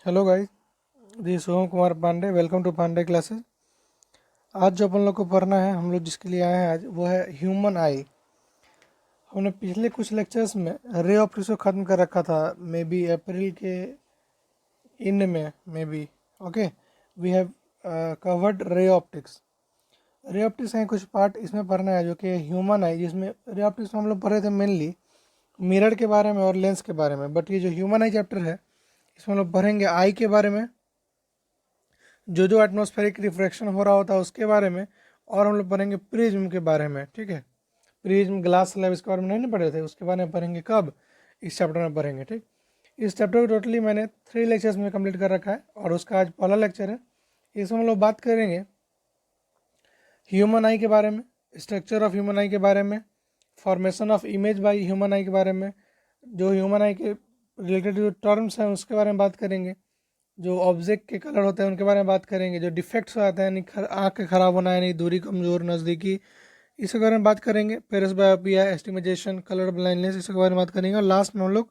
Hello guys, this Soham Kumar Pandey. Welcome to Pandey classes. आज जो अपन लोग को पढ़ना है, हम लोग जिसके लिए आए हैं आज, वो है ह्यूमन आई। हमने पिछले कुछ लेक्चर्स में रे ऑप्टिक्स को ख़त्म कर रखा था, मे बी अप्रैल के एंड में, may be. Okay, we have covered ray optics. Ray optics का कुछ पार्ट इसमें पढ़ना है जो कि ह्यूमन आई, जिसमें रे ऑप्टिक्स में हम लोग पढ़े थे मेनली मिरर के बारे में और लेंस के बारे में। बट ये जो ह्यूमन आई चैप्टर है, इसमें हम लोग पढ़ेंगे आई के बारे में, जो जो एटमॉस्फेरिक रिफ्रैक्शन हो रहा होता है उसके बारे में, और हम लोग पढ़ेंगे प्रिज्म के बारे में। ठीक है, प्रिज्म, ग्लास स्लैब, इसके बारे में नहीं पढ़े थे, उसके बारे में पढ़ेंगे कब, इस चैप्टर में पढ़ेंगे। ठीक, इस चैप्टर को टोटली मैंने 3 लेक्चर्स में कंप्लीट कर रखा है और उसका आज पहला लेक्चर है। इसमें हम लोग बात करेंगे ह्यूमन आई के बारे में, स्ट्रक्चर ऑफ ह्यूमन आई के बारे में, formation of image by human आई के बारे में, जो ह्यूमन आई के रिलेटेड जो टर्म्स हैं उसके बारे में बात करेंगे, जो ऑब्जेक्ट के कलर होते हैं उनके बारे में बात करेंगे, जो डिफेक्ट्स आते हैं, यानी आँख के खराब होना है, यानी दूरी कमजोर नज़दीकी, इसके बारे में बात करेंगे। पेरिसबायोपिया, एस्टिमेशन, कलर ब्लाइंडनेस, इसके बारे में बात करेंगे। और लास्ट में हम लोग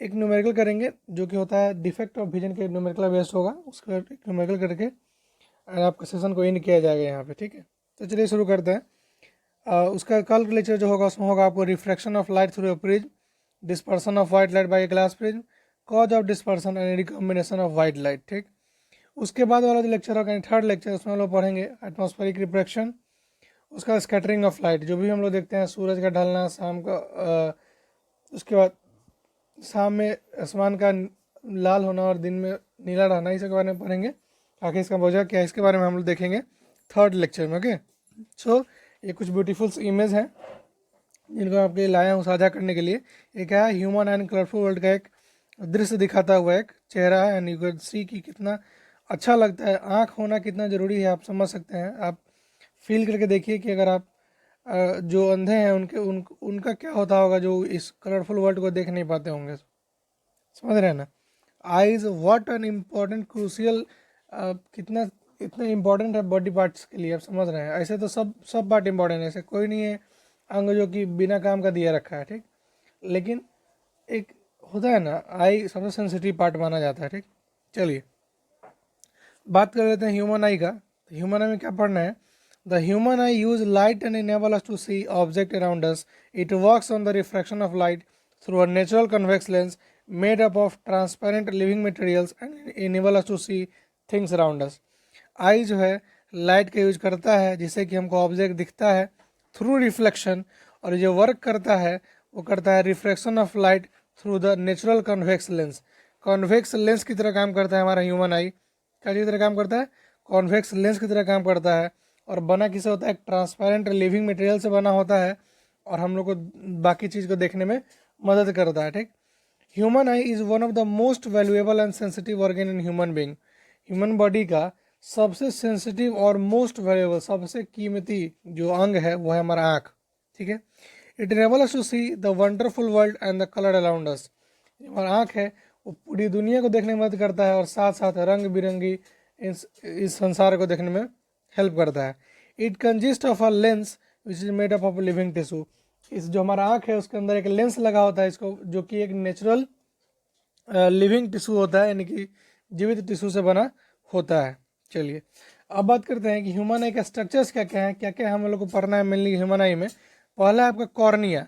एक न्यूमेरिकल करेंगे जो कि होता है डिफेक्ट ऑफ विजन के न्यूमेरिकल बेस्ड होगा, उसका एक न्यूमेरिकल करके आपके सेशन को एंड किया जाएगा यहाँ पे। ठीक है, तो चलिए शुरू करते हैं। उसका कल लेक्चर जो होगा उसमें होगा आपको refraction of light through a prism, dispersion of white light by a glass prism, cause of dispersion and recombination of white light. ठीक, उसके बाद वाला जो लेक्चर होगा, थर्ड लेक्चर, उसमें हम लोग पढ़ेंगे एटमॉस्फेरिक रिफ्रैक्शन, उसका स्कैटरिंग ऑफ लाइट, जो भी हम लोग देखते हैं सूरज का ढलना शाम का, उसके बाद शाम में आसमान का लाल होना और दिन में नीला रहना, इसके बारे में पढ़ेंगे। आखिर इसका वजह क्या है, इसके बारे में हम लोग देखेंगे थर्ड लेक्चर में। ओके, सो ये कुछ ब्यूटीफुल इमेज हैं जिनको आपके लिए लाया हूँ साझा करने के लिए। ये क्या है, ह्यूमन एंड कलरफुल वर्ल्ड का एक दृश्य दिखाता हुआ एक चेहरा है, एंड यू कैन सी कि कितना अच्छा लगता है। आँख होना कितना ज़रूरी है आप समझ सकते हैं। आप फील करके देखिए कि अगर आप जो अंधे हैं उनका क्या होता होगा, जो इस कलरफुल वर्ल्ड को देख नहीं पाते होंगे। समझ रहे हैं ना। Eyes what an important crucial, कितना इतना इम्पोर्टेंट है बॉडी पार्ट्स के लिए, आप समझ रहे हैं। ऐसे तो सब पार्ट इम्पोर्टेंट है, ऐसे कोई नहीं है अंग जो कि बिना काम का दिया रखा है। ठीक, लेकिन एक होता है ना, आई सबसे सेंसिटिव पार्ट माना जाता है। ठीक, चलिए बात कर लेते हैं ह्यूमन आई का। ह्यूमन आई में क्या पढ़ना है, the human eye use light and enable us to see object around us. It works on the refraction of light through a natural convex lens made up of transparent living materials and enable us to see things around us. Eye जो है light का use करता है जिससे कि हमको object दिखता है थ्रू रिफ्लेक्शन, और जो वर्क करता है वो करता है refraction of light through the natural convex lens. Convex lens की तरह काम करता है हमारा ह्यूमन आई। क्या की तरह काम करता है, कॉन्वेक्स लेंस की तरह काम करता है। और बना किसे होता है, एक ट्रांसपेरेंट लिविंग मटेरियल से बना होता है, और हम लोग को बाकी चीज़ को देखने में मदद करता है। ठीक, human I is one of the most valuable and sensitive organ in human being. Human body का सबसे सेंसिटिव और मोस्ट वैल्यूएबल, सबसे कीमती जो अंग है वो है हमारा आँख। ठीक है, it enable us to see the wonderful world and the colour around us. हमारा आँख है वो पूरी दुनिया को देखने में मदद करता है, और साथ साथ रंग बिरंगी इस संसार को देखने में हेल्प करता है। It consist of a lens which is made up of living tissue. इस जो हमारा आँख है उसके अंदर एक लेंस लगा होता है इसको, जो कि एक नेचुरल लिविंग टिश्यू होता है, यानी कि जीवित टिश्यू से बना होता है। चलिए अब बात करते हैं कि ह्यूमन आई का स्ट्रक्चर्स क्या क्या है, क्या क्या हम लोग को पढ़ना है मेनली ह्यूमन आई में। पहला है आपका कॉर्निया।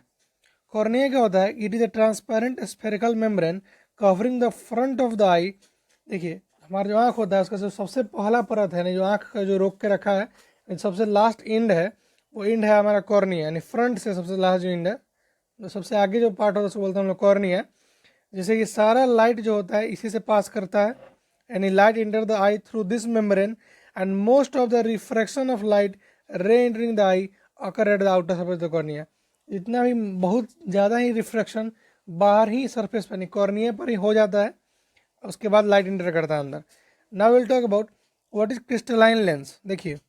कॉर्निया क्या होता है, it is a transparent spherical membrane covering the front of the eye. देखिए हमारा जो आँख होता है उसका जो सबसे पहला परत है, जो आँख का जो रोक के रखा है, सबसे लास्ट एंड है, वो एंड है हमारा कॉर्निया, यानी फ्रंट से सबसे लास्ट जो एंड है, जो सबसे आगे जो पार्ट होता है उसको बोलते हैं हम लोग कॉर्निया। जैसे कि सारा लाइट जो होता है इसी से पास करता है, यानी light enter the I through this membrane, and most of the refraction of light रे entering the I occur at the outer surface the cornea. जितना भी बहुत ज़्यादा ही रिफ्रैक्शन बाहर ही सरफेस पर, नहीं कॉर्निया पर ही हो जाता है, उसके बाद लाइट इंटर करता है अंदर। Now will talk about what is crystalline lens. देखिए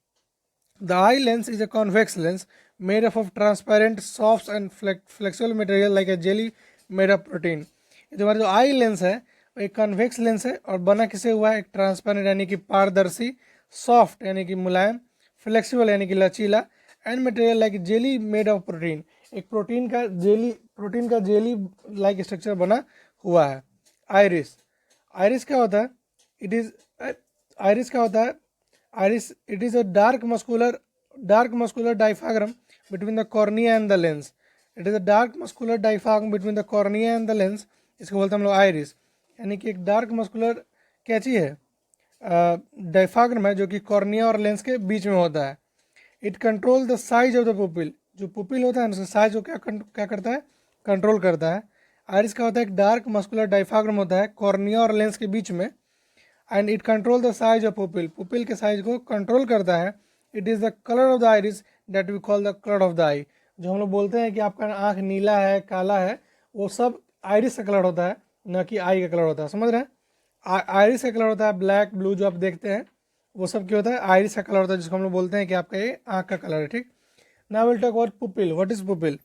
the eye lens is a convex lens made up of transparent soft and flexible material like a jelly made of protein. जो हमारा जो eye lens है वो एक convex lens है, और बना किसे हुआ है, एक ट्रांसपेरेंट यानी कि पारदर्शी, सॉफ्ट यानी कि मुलायम, फ्लेक्सिबल यानी कि लचीला, and material like jelly made of protein, एक प्रोटीन का जेली लाइक स्ट्रक्चर बना हुआ है। आइरिस, आयरिस क्या होता है? इट इज आयरिस क्या होता है? Iris it is a dark muscular diaphragm between the cornea and the lens. It is a dark muscular diaphragm between the cornea and the lens, इसको बोलते हैं हम लोग आयरिस। यानी कि एक डार्क मस्कुलर क्या चीज़ है? डायफ्राग्म है, जो कि कॉर्निया और लेंस के बीच में होता है। It control the size of the pupil. जो पुपिल होता है उसका साइज को क्या करता है? कंट्रोल करता है। आयरिस का होता है एक डार्क मस्कुलर डायफ्राग्म होता है कॉर्निया और लेंस के बीच में, and it control the size of pupil. Pupil के साइज को कंट्रोल करता है। It is the colour of the iris that we call the colour of the eye. जो हम लोग बोलते हैं कि आपका आँख नीला है, काला है, वो सब आइरिस का कलर होता है, न कि आई का कलर होता है। समझ रहे हैं? आइरिस का कलर होता है ब्लैक ब्लू, जो आप देखते हैं वो सब क्या होता है? आइरिस का कलर होता है, जिसको हम लोग बोलते हैं कि आपका ये आँख का कलर है। ठीक। Now will talk about pupil. What is pupil?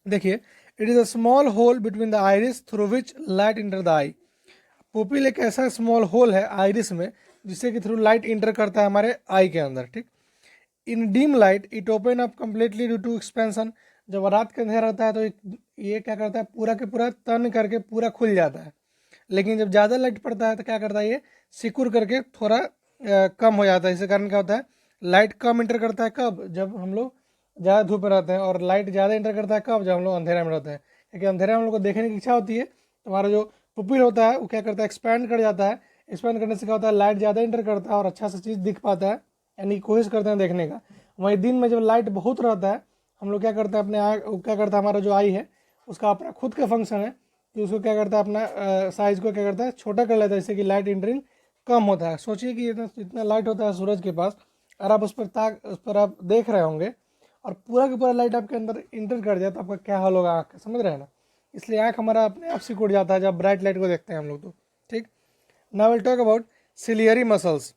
देखिए, it is a small hole between the iris through which light enter the eye. Pupil एक ऐसा स्मॉल होल है आइरिस में जिससे कि थ्रू लाइट इंटर करता है हमारे आई के अंदर। ठीक। In dim light it open up completely due to expansion. जब रात का अंधेरा रहता है तो ये क्या करता है? पूरा के पूरा टर्न करके पूरा खुल जाता है। लेकिन जब ज़्यादा लाइट पड़ता है तो क्या करता है? ये सिकुड़ करके थोड़ा कम हो जाता है। इसके कारण क्या होता है? लाइट कम इंटर करता है कब? जब हम लोग ज़्यादा धूप में रहते हैं। और लाइट ज़्यादा इंटर करता है कब? जब हम लोग अंधेरे में रहते हैं। क्योंकि अंधेरे में हम लोग को देखने की इच्छा होती है, तो हमारा जो पुपिल होता है वो क्या करता है? एक्सपैंड कर जाता है। एक्सपैंड करने से क्या होता है? लाइट ज़्यादा इंटर करता है और अच्छा सा चीज़ दिख पाता है, यानी कोशिश करते हैं देखने का। वहीं दिन में जब लाइट बहुत रहता है, हम लोग क्या करते हैं? अपने क्या करता है? हमारा जो आई है उसका अपना खुद का फंक्शन है कि उसको क्या करता है? अपना साइज को क्या करता है? छोटा कर लेता है, जिससे कि लाइट इंटरिंग कम होता है। सोचिए कि इतना लाइट होता है सूरज के पास, और आप उस पर आप देख रहे होंगे और पूरा का पूरा लाइट आपके अंदर इंटर कर जाए तो आपका क्या हाल होगा आँख का? समझ रहे हैं ना? इसलिए आँख हमारा अपने आप सिकुड़ जाता है जब ब्राइट लाइट को देखते हैं हम लोग तो। ठीक। Now will talk about ciliary muscles.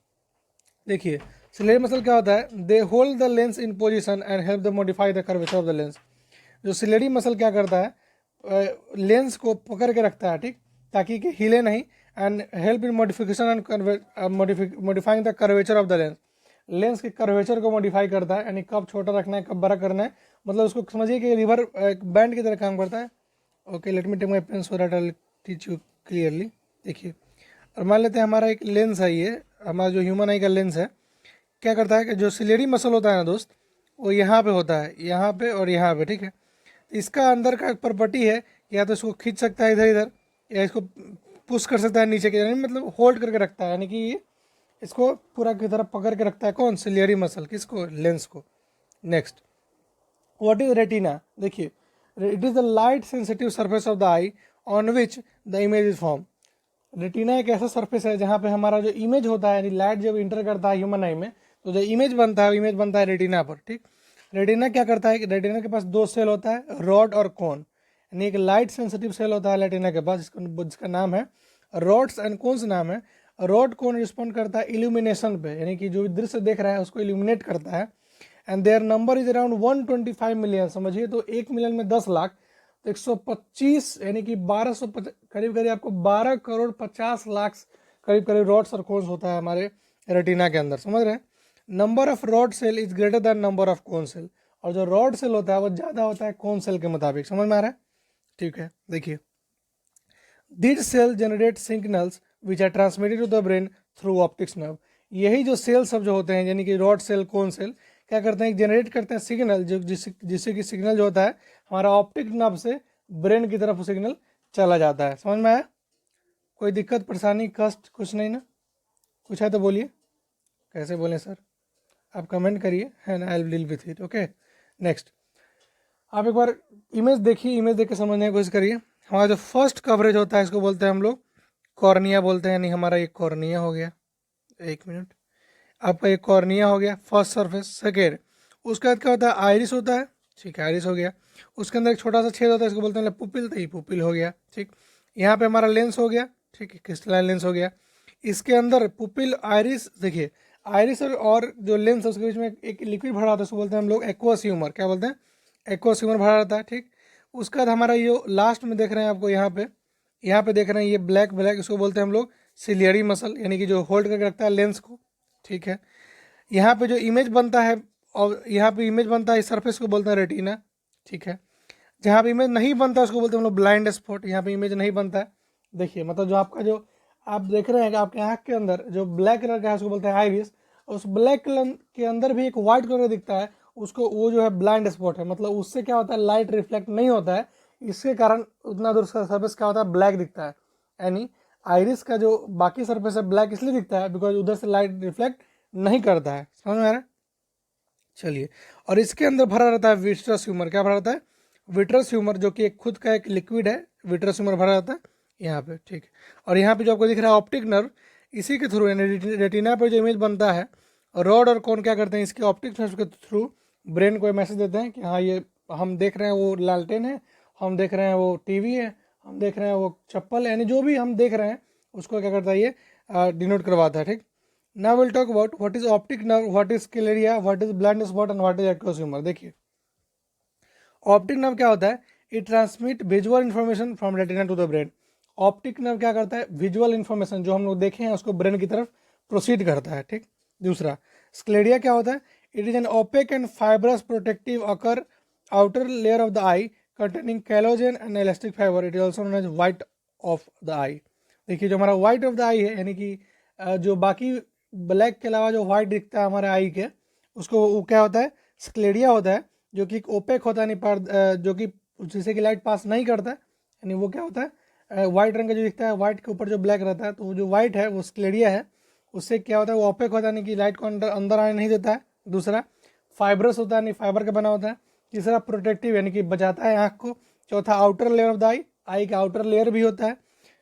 देखिए, सिलियरी मसल क्या होता है? They hold the lens in position and help the modify the curvature of the lens. जो सिलेरी मसल क्या करता है? लेंस को पकड़ के रखता है, ठीक, ताकि कि हिले नहीं, and help in modification and modifying the curvature of the lens. Lens के कर्वेचर को मॉडिफाई करता है, यानी कब छोटा रखना है, कब बड़ा करना है। मतलब उसको समझिए कि रिवर एक बैंड की तरह काम करता है। Okay, let me take my pen so that I will teach you clearly. देखिए, और मान लेते हैं हमारा एक लेंस है, ये हमारा जो ह्यूमन आई का लेंस है, क्या करता है कि जो सिलेरी मसल होता है ना दोस्त, वो यहाँ पे होता है, यहाँ पे और यहाँ पे। ठीक है। इसका अंदर का प्रॉपर्टी है कि या तो इसको खींच सकता है इधर इधर, या इसको पुश कर सकता है नीचे की तरफ, मतलब होल्ड करके रखता है, यानी कि ये इसको पूरा की तरफ पकड़ के रखता है। कौन? Ciliary muscle. किसको? लेंस को। Next, what is retina? देखिए, it is the light sensitive surface of the eye on which the image is form. Retina एक ऐसा सरफेस है जहाँ पे हमारा जो इमेज होता है, यानी लाइट जब इंटर करता है ह्यूमन आई में, तो जो इमेज बनता है, इमेज बनता है रेटिना पर। ठीक। रेटिना क्या करता है कि रेटिना के पास दो सेल होता है, रॉड और कोन। यानी एक लाइट सेंसिटिव सेल होता है रेटिना के पास, जिसका नाम है रॉड्स, एंड कोन्स नाम है। रॉड कोन रिस्पॉन्ड करता है इल्यूमिनेशन पे, यानी कि जो दृश्य देख रहा है उसको इल्यूमिनेट करता है। And their number is around 125 million. समझिए, तो 1 मिलियन में 10 लाख, तो 125 यानी कि 1200 करीब करीब आपको 12 करोड़ 50 लाख करीब करीब रॉड्स और कोन्स होता है हमारे रेटिना के अंदर। समझ रहे हैं? Number of rod cell is greater than number of cone cell. और जो रॉड सेल होता है वो ज़्यादा होता है कोन सेल के मुताबिक। समझ में आ रहा है? ठीक है। देखिए, this cell generate signals which are transmitted to the brain through optics nerve. यही जो सेल सब जो होते हैं, यानी कि रॉड सेल, कोन सेल, क्या करते हैं? जनरेट करते हैं सिग्नल, जो जिससे कि सिग्नल जो होता है हमारा ऑप्टिक नर्व से ब्रेन की तरफ सिग्नल चला जाता है। समझ में आया? कोई दिक्कत, परेशानी, कष्ट कुछ नहीं ना? कुछ है तो बोलिए। कैसे बोलें सर? आप कमेंट करिए, है ना? I will deal with it. Okay. Next, आप एक बार इमेज देखिए, इमेज देख के समझने की कोशिश करिए। हमारा जो फर्स्ट कवरेज होता है इसको बोलते हैं हम लोग कॉर्निया बोलते हैं, यानी हमारा ये कॉर्निया हो गया। एक मिनट, आपका ये कॉर्निया हो गया फर्स्ट सरफेस। सेकेंड, उसके बाद क्या होता है? आइरिस होता है। ठीक है, आइरिस हो गया। उसके अंदर एक छोटा सा छेद होता है, इसको बोलते हैं पुपिल, तो ये पुपिल हो गया। ठीक। यहाँ पे हमारा लेंस हो गया। ठीक है, क्रिस्टलाइन लेंस हो गया। इसके अंदर पुपिल, आइरिस, देखिए आइरिस और जो लेंस है उसके बीच में एक लिक्विड भरा होता है, उसको बोलते हैं हम लोग एक्वस ह्यूमर। क्या बोलते हैं? एक्वस ह्यूमर भरा रहता है। ठीक। उसके बाद हमारा ये लास्ट में देख रहे हैं आपको, यहाँ पे देख रहे हैं ये ब्लैक ब्लैक, इसको बोलते हैं हम लोग सिलियरी मसल, यानी कि जो होल्ड करके रखता है लेंस को। ठीक है। यहाँ पे जो इमेज बनता है, और यहाँ पे इमेज बनता है इस सरफेस को बोलते हैं रेटिना। ठीक है। जहाँ पे इमेज नहीं बनता उसको बोलते हैं हम लोग ब्लाइंड स्पॉट। यहाँ पे इमेज नहीं बनता है। देखिए, मतलब जो आपका जो आप देख रहे हैं कि आपके आँख के अंदर जो ब्लैक कलर का है उसको बोलते हैं आइरिस, उस ब्लैक कलर के अंदर भी एक वाइट कलर दिखता है, उसको वो जो है ब्लाइंड स्पॉट है, मतलब उससे क्या होता है लाइट रिफ्लेक्ट नहीं होता है, इसके कारण उतना दूर उसका सर्फेस क्या होता है ब्लैक दिखता है। यानी आइरिस का जो बाकी सर्फेस है ब्लैक इसलिए दिखता है बिकॉज उधर से लाइट रिफ्लेक्ट नहीं करता है। समझ में आ रहा है? चलिए, और इसके अंदर भरा रहता है विट्रस ह्यूमर। क्या भरा रहता है? विट्रस ह्यूमर, जो कि एक खुद का एक लिक्विड है, विट्रस ह्यूमर भरा रहता है यहाँ पे, ठीक है। और यहाँ पे जो आपको दिख रहा है ऑप्टिक नर्व, इसी के थ्रू यानी रेटिना पर जो इमेज बनता है, रॉड और कोन क्या करते हैं, इसके ऑप्टिक नर्व के थ्रू ब्रेन को मैसेज देते हैं कि हाँ ये हम देख रहे हैं वो लालटेन है, हम देख रहे हैं वो टीवी है, हम देख रहे हैं वो चप्पल, यानी जो भी हम देख रहे हैं उसको क्या करता है ये डिनोट करवाता है, ठीक। Now we'll talk about what is optic nerve, what is scleria, what is blind spot and what is aqueous humor। देखिए, ऑप्टिक नर्व क्या होता है? It transmit visual information from retina to the brain. Optic nerve क्या करता है? Visual information जो हम लोग देखे हैं उसको ब्रेन की तरफ प्रोसीड करता है, ठीक। दूसरा, स्क्लेरिया क्या होता है? It is an opaque and fibrous protective अकर outer layer of the eye containing collagen and elastic fiber. It is also known as white of the eye. देखिए, जो हमारा व्हाइट ऑफ द आई है, यानी कि जो बाकी ब्लैक के अलावा जो व्हाइट दिखता है हमारे आई के, उसको वो क्या होता है? स्क्लेरिया होता है, जो कि ओपेक होता है, नहीं पर जो कि जिससे कि लाइट पास नहीं करता है, यानी वो क्या होता है व्हाइट रंग का जो दिखता है, व्हाइट के ऊपर जो ब्लैक रहता है, तो वो जो व्हाइट है वो स्क्लेरिया है। उससे क्या होता है? वो ओपेक होता है, नहीं कि लाइट को अंदर अंदर आने नहीं देता है। दूसरा, फाइब्रस होता है, नहीं फाइबर का बना होता है। तीसरा, प्रोटेक्टिव, यानी कि बचाता है आँख को। चौथा, आउटर लेयर ऑफ द आई, आई का आउटर लेयर भी होता है।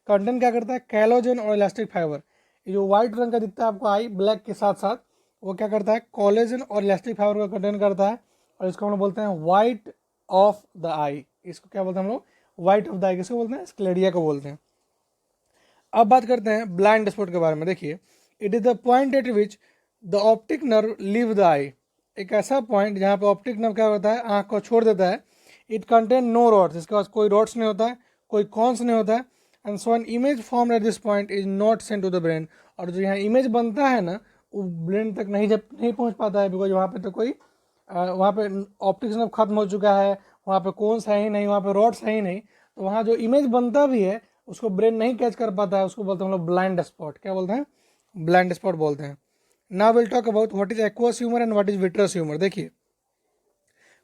कंटेंट क्या करता है? कैलोजन और इलास्टिक फाइबर। ये जो व्हाइट रंग का दिखता है आपको आई ब्लैक के साथ साथ, वो क्या करता है? कोलेजन और इलास्टिक फाइबर का कंटेन करता है, और इसको हम लोग बोलते हैं व्हाइट ऑफ द आई। इसको क्या बोलते हैं हम लोग? व्हाइट ऑफ द आई। किसको बोलते हैं? स्क्लेरिया को बोलते हैं। अब बात करते हैं ब्लाइंड स्पॉट के बारे में। देखिए, it is the point at which the optic nerve leave the eye. एक ऐसा पॉइंट जहाँ पे ऑप्टिक नर्व क्या होता है? आँख को छोड़ देता है। इट कंटेन नो रॉड्स, इसके पास कोई रॉड्स नहीं होता है, कोई कॉन्स नहीं होता है। And so an image form at this point is not sent to the brain. और जो यहाँ इमेज बनता है ना, वो ब्रेन तक नहीं पहुँच पाता है, बिकॉज वहाँ पे तो कोई वहाँ पे ऑप्टिक्स नर्व खत्म हो चुका है, वहाँ पे कोन्स है ही नहीं, वहाँ पे रॉड्स है ही नहीं, तो वहाँ जो इमेज बनता भी है उसको ब्रेन नहीं कैच कर पाता है। उसको बोलते हैं हम लोग ब्लाइंड स्पॉट। क्या बोलते हैं? ब्लाइंड स्पॉट बोलते हैं। Now will talk about what is aqueous humour and what is vitreous humour. देखिए,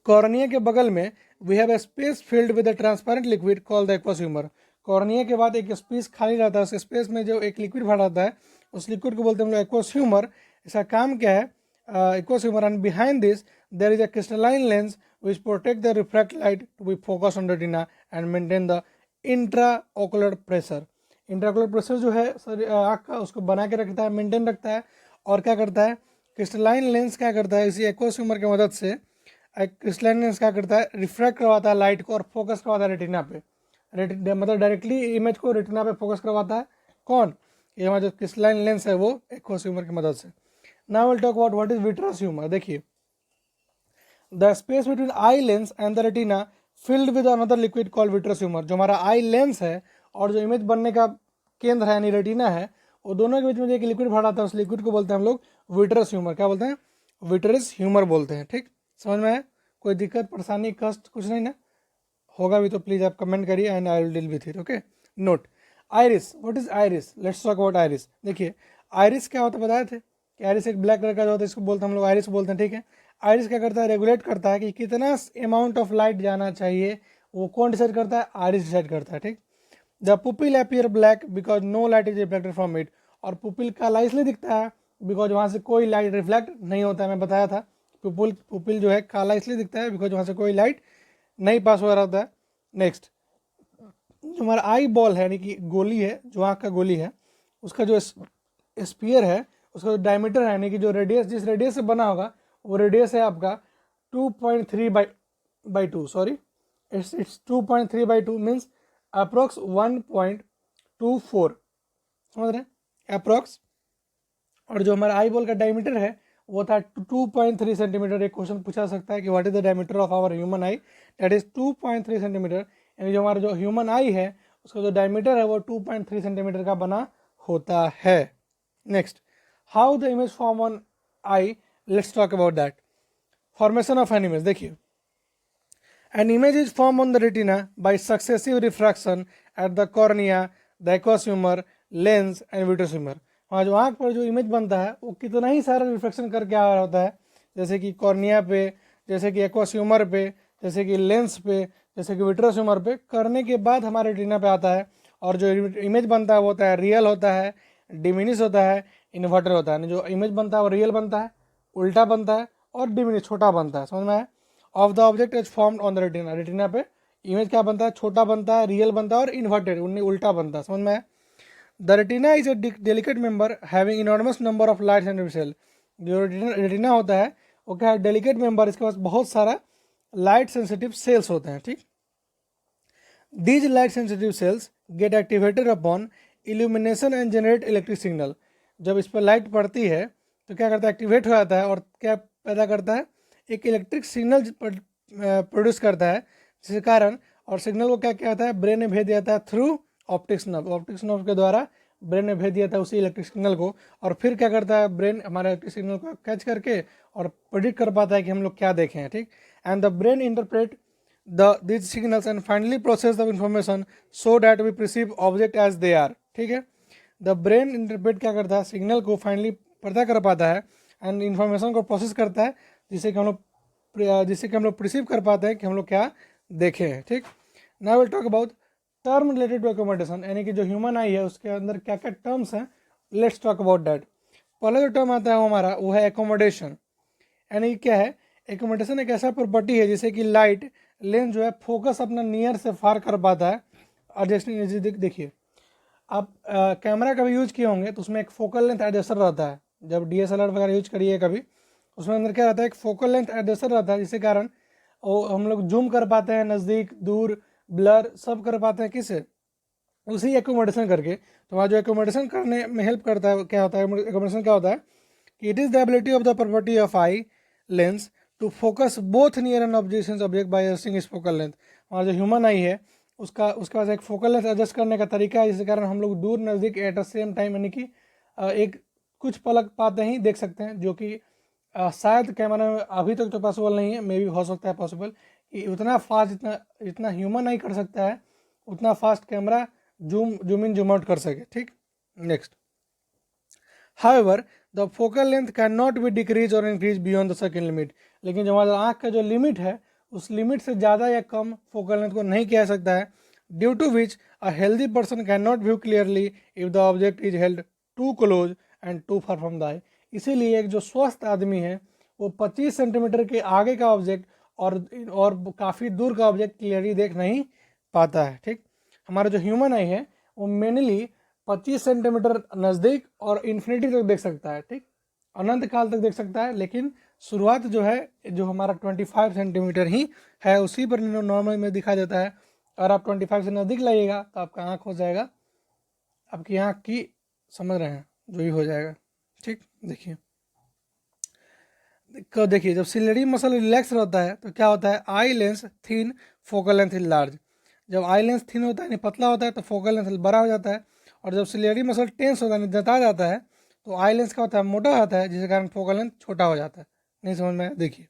कॉर्निया के बगल में we have a space filled with a transparent liquid called the aqueous humour. Cornea के बाद एक स्पेस खाली रहता है, उस स्पेस में जो एक लिक्विड भरा रहता है, उस लिक्विड को बोलते हैं हम लोग एक्वस ह्यूमर। इसका काम क्या है? Aqueous humour, and behind this there is a crystalline lens which protect the refract light to be focused on retina and maintain the intraocular pressure। Intraocular pressure जो है आँख का, उसको बना के रखता है, मेंटेन रखता है। और क्या करता है? क्रिस्टलाइन लेंस क्या करता है? इसी एक्वस ह्यूमर की मदद से क्रिस्टलाइन लेंस क्या करता है? रिफ्रैक्ट करवाता है लाइट को और फोकस करवाता है रेटिना पे। मतलब डायरेक्टली इमेज को रेटिना पे फोकस करवाता है। कौन? ये हमारा जो क्रिस्टलाइन लेंस है वो एक्वस ह्यूमर की मदद से। Now will talk about what is vitreous humour. देखिए, the space between eye lens and the retina filled with another liquid called vitreous humour. जो हमारा आई लेंस है और जो इमेज बनने का केंद्र है यानी रेटिना है, वो दोनों के बीच में जो एक लिक्विड भरा था, उस लिक्विड को बोलते हैं हम लोग विट्रस ह्यूमर। क्या बोलते हैं? विट्रस ह्यूमर बोलते हैं, ठीक। समझ में आया? कोई दिक्कत, परेशानी, कष्ट कुछ नहीं ना? होगा भी तो प्लीज़ आप कमेंट करिए and I will deal with it. Okay, note iris. What is iris? Let's talk about iris. देखिए, आइरिस क्या होता है बताए थे कि आइरिस एक ब्लैक कलर का जो होता है, इसको बोलते हैं हम लोग आइरिस बोलते हैं, ठीक है। आइरिस क्या करता है? रेगुलेट करता है कि कितना अमाउंट ऑफ लाइट जाना चाहिए, वो कौन डिसाइड करता है? आइरिस डिसाइड करता है, ठीक। The pupil appear black because no light is reflected from it. और पुपिल काला इसलिए दिखता है बिकॉज वहाँ से कोई लाइट रिफ्लेक्ट नहीं होता है। मैं बताया था, पुपिल जो है काला इसलिए दिखता है बिकॉज वहाँ से कोई लाइट नहीं पास हो रहा होता है। नेक्स्ट, जो हमारा आई बॉल है यानी कि गोली है, जो आँख का गोली है, उसका जो स्पीयर है, उसका जो डायमीटर है यानी कि जो रेडियस, जिस रेडियस से बना होगा, वो रेडियस है आपका 2.3/2। Sorry, it's 2.3/2 means approx 1.24। समझ रहे हैं? अप्रोक्स। और जो हमारा आई बॉल का डायमीटर है वो था 2.3 सेंटीमीटर। एक क्वेश्चन पूछा सकता है कि what is the diameter of our human eye? That is 2.3 centimetre. यानी जो हमारा जो ह्यूमन आई है उसका जो डायमीटर है वो 2.3 सेंटीमीटर का बना होता है। Next, how the image form on I, let's talk about that. Formation of an image. देखिए, an image is formed on the retina by successive refraction at the cornea, the aqueous humor, lens and vitreous humour. हाँ, जो आँख पर जो image बनता है वो कितना ही सारा रिफ्लेक्शन करके आ रहा होता है, जैसे कि कॉर्निया पे, जैसे कि एक्वास्यूमर पे, जैसे कि लेंस पे, जैसे कि विट्रोस्विमर पे, करने के बाद हमारे रेटिना पे आता है। और जो इमेज बनता है वो होता है रियल होता है, डिमिनिश होता है, इन्वर्टर होता है। जो इमेज बनता है वो रियल बनता है, उल्टा बनता है, और डिमिनिश छोटा बनता है। समझ में आया? Of the object is formed on the retina. Retina पे इमेज क्या बनता है? छोटा बनता है, रियल बनता है, और इन्वर्टेड उन्हें उल्टा बनता है। समझ में आया? The retina is a delicate member having enormous number of light sensitive cell. जो रेटिना होता है वो क्या है? डेलिकेट मेंबर, इसके पास बहुत सारा लाइट सेंसिटिव सेल्स होते हैं। ठीक, these light sensitive sales gate activated upon illumination and generate electric signal. जब इस पर लाइट पड़ती है तो क्या करता है? एक्टिवेट हो जाता है और क्या पैदा करता है? एक इलेक्ट्रिक सिग्नल प्रोड्यूस करता है, जिसके कारण, और सिग्नल को क्या कहता है? ब्रेन में भेज दिया जाता है through optics nerve. Optics nerve के द्वारा ब्रेन में भेज दिया था उसी इलेक्ट्रिक सिग्नल को, और फिर क्या करता है? ब्रेन हमारे इलेक्ट्रिक सिग्नल को कैच करके और प्रेडिक्ट कर पाता है कि हम लोग क्या देखें हैं। ठीक, and the brain interpret these signals and finally process the information so that we perceive object as they are। ठीक है, द ब्रेन इंटरप्रेट क्या करता है? सिग्नल को फाइनली पता कर पाता है एंड इन्फॉर्मेशन को प्रोसेस करता है, जिससे कि हम लोग प्रिसीव कर पाते हैं कि हम लोग क्या देखे हैं। ठीक, now will talk about term related to accommodation, यानी कि जो ह्यूमन आई है उसके अंदर क्या क्या टर्म्स हैं। Let's talk about that. पहला जो टर्म आता है वो हमारा वो है एकोमोडेशन। यानी कि क्या है? एकोमोडेशन एक ऐसा प्रॉपर्टी है जिससे कि लाइट लेंस जो है फोकस अपना नियर से फार कर पाता है। और जैसे देखिए, आप कैमरा कभी यूज किए होंगे तो उसमें एक फोकल लेंथ एडजस्टर रहता है। जब डीएसएलआर वगैरह यूज करिए कभी, उसमें अंदर क्या रहता है? एक फोकल लेंथ एडजस्टर रहता है, जिसके कारण वो हम लोग जूम कर पाते हैं, नज़दीक दूर ब्लर सब कर पाते हैं। किससे? उसी एकोमोडेशन करके। तो वहाँ जो एकोमोडेशन करने में हेल्प करता है, क्या होता है एकोमोडेशन? क्या होता है कि it is the ability of the property of eye lens to focus both near and object by adjusting its focal length. वहाँ जो ह्यूमन आई है उसके पास एक फोकल लेंथ एडजस्ट करने का तरीका है, जिसके कारण हम लोग दूर नज़दीक एट द सेम टाइम, यानी कि एक कुछ पलक पाते ही देख सकते हैं, जो कि शायद कैमरा में अभी तक तो पॉसिबल नहीं है, मे भी हो सकता है पॉसिबल कि उतना फास्ट जितना ह्यूमन नहीं कर सकता है उतना fast camera zoom in zoom out कर सके। ठीक, next, however the focal length can not be decrease और increase beyond the certain limit. लेकिन जो हमारा आँख का जो लिमिट है उस लिमिट से ज़्यादा या कम फोकल लेंथ को नहीं किया सकता है, due to which a healthy person can not view clearly if the object is held too close and too far from the eye. इसीलिए एक जो स्वस्थ आदमी है वो 25 सेंटीमीटर के आगे का ऑब्जेक्ट और काफ़ी दूर का ऑब्जेक्ट क्लियरली देख नहीं पाता है। ठीक, हमारा जो ह्यूमन आई है वो मेनली 25 सेंटीमीटर नज़दीक और इन्फिनिटी तक देख सकता है। ठीक, अनंत काल तक देख सकता है, लेकिन शुरुआत जो है जो हमारा 25 सेंटीमीटर ही है, उसी पर नॉर्मल में दिखा देता है। और आप 25 से नज़दीक लाइएगा तो आपका आँख हो जाएगा, आपकी आँख की, समझ रहे हैं, जो ही हो जाएगा। ठीक, देखिए जब सिलेरी मसल रिलैक्स रहता है तो क्या होता है? Eye lens thin, focal length large. जब आई लेंस थिन होता है यानी पतला होता है तो फोकल लेंथ बड़ा हो जाता है। और जब सिलेरी मसल टेंस होता है जता जाता है तो आई लेंस क्या होता है? मोटा हो जाता है, जिसके कारण फोकल लेंथ छोटा हो जाता है। नहीं समझ में आया? देखिए,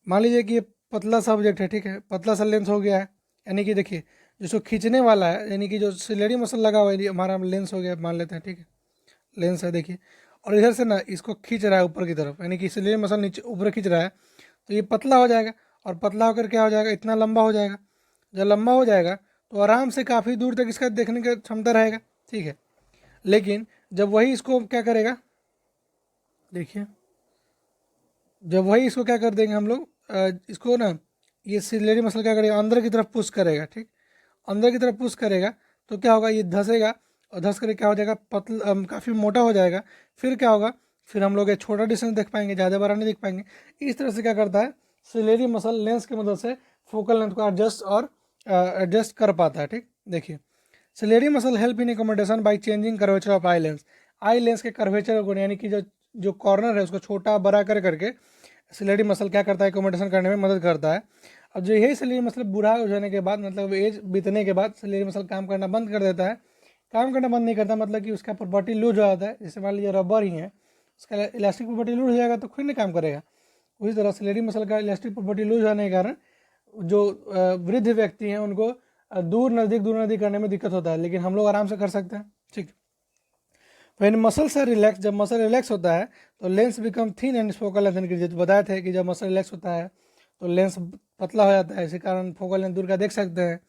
मान लीजिए कि ये पतला सा ऑब्जेक्ट है, ठीक है, पतला सा लेंस हो गया है, यानी कि देखिए जिसको खींचने वाला है, यानी कि जो सिलेरी मसल लगा हुआ है हमारा लेंस हो गया, मान लेते हैं, ठीक है, लेंस है देखिए, और इधर से ना इसको खींच रहा है ऊपर की तरफ, यानी कि सिलेरी मसल नीचे ऊपर खींच रहा है, तो ये पतला हो जाएगा। और पतला होकर क्या हो जाएगा? इतना लंबा हो जाएगा। जब लंबा हो जाएगा तो आराम से काफ़ी दूर तक इसका देखने की क्षमता रहेगा। ठीक है, लेकिन जब वही इसको क्या करेगा? देखिए, जब वही इसको क्या कर देंगे हम लोग, इसको ना ये सिलेरी मसल क्या करेगा? अंदर की तरफ पुश करेगा। ठीक, अंदर की तरफ पुश करेगा तो क्या होगा? ये धंसेगा, और धंस कर क्या हो जाएगा? काफ़ी मोटा हो जाएगा। फिर क्या होगा? फिर हम लोग एक छोटा डिस्टेंस देख पाएंगे, ज़्यादा बड़ा नहीं देख पाएंगे। इस तरह से क्या करता है? सिलेरी मसल लेंस की मदद से फोकल लेंथ को एडजस्ट कर पाता है। ठीक, देखिए, ciliary muscle help in accommodation by changing curvature of eye lens. Eye lens के कर्वेचर को, यानी कि जो जो कॉर्नर है उसको छोटा बड़ा कर करके सिलेरी मसल क्या करता है? एकोमोडेशन करने में मदद करता है। अब जो यही सिलेरी मसल बूढ़ा हो जाने के बाद, मतलब एज बीतने के बाद सिलेरी मसल काम करना बंद कर देता है। काम करना बंद नहीं करता, मतलब कि उसका प्रॉपर्टी लूज हो जाता है। जैसे मान लीजिए रबर ही है, उसका इलास्टिक प्रॉपर्टी लूज हो जाएगा तो खुद नहीं काम करेगा। उसी तरह सिलेरी मसल का इलास्टिक प्रॉपर्टी लूज होने के कारण जो वृद्ध व्यक्ति हैं उनको दूर नज़दीक करने में दिक्कत होता है, लेकिन हम लोग आराम से कर सकते हैं। ठीक। व्हेन मसल्स आर रिलैक्स, जब मसल रिलैक्स होता है तो lens become thin and focal length increases. बताए थे कि जब मसल रिलैक्स होता है तो लेंस पतला हो जाता है, इसी कारण फोकल लेंथ दूर का देख सकते हैं।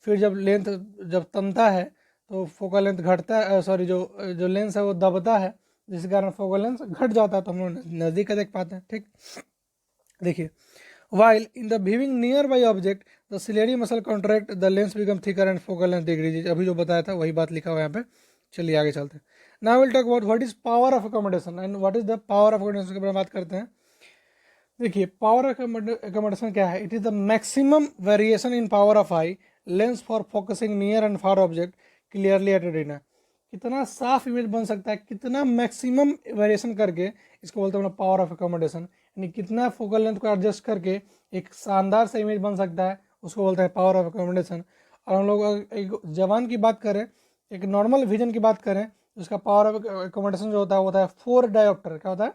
फिर जब लेंथ जब तनता है तो फोकल लेंथ घटता है, सॉरी जो जो लेंस है वो दबता है, जिस कारण फोकल लेंथ घट जाता है, तो हम लोग नज़दीक का देख पाते हैं। ठीक, देखिए while in the viewing nearby object the ciliary muscle contract, the lens become thicker and focal length decreases। अभी जो बताया था वही बात लिखा हुआ है यहाँ पे। चलिए आगे चलते हैं। Now we'll talk about what is power of accommodation and what is the power of accommodation के बारे में बात करते हैं। देखिए पावर ऑफ accommodation क्या है? It is the maximum variation in power of eye lens for focusing near and far object clearly at retina. कितना साफ इमेज बन सकता है, कितना मैक्सिमम वेरिएशन करके, इसको बोलते हैं पावर ऑफ एकोमोडेशन। यानी कितना फोकल लेंथ को एडजस्ट करके एक शानदार सा इमेज बन सकता है, उसको बोलते हैं पावर ऑफ एकोमोडेशन। और हम लोग एक जवान की बात करें, एक नॉर्मल विजन की बात करें, उसका पावर ऑफ एकोमोडेशन जो होता है 4 डायोप्टर। क्या होता है?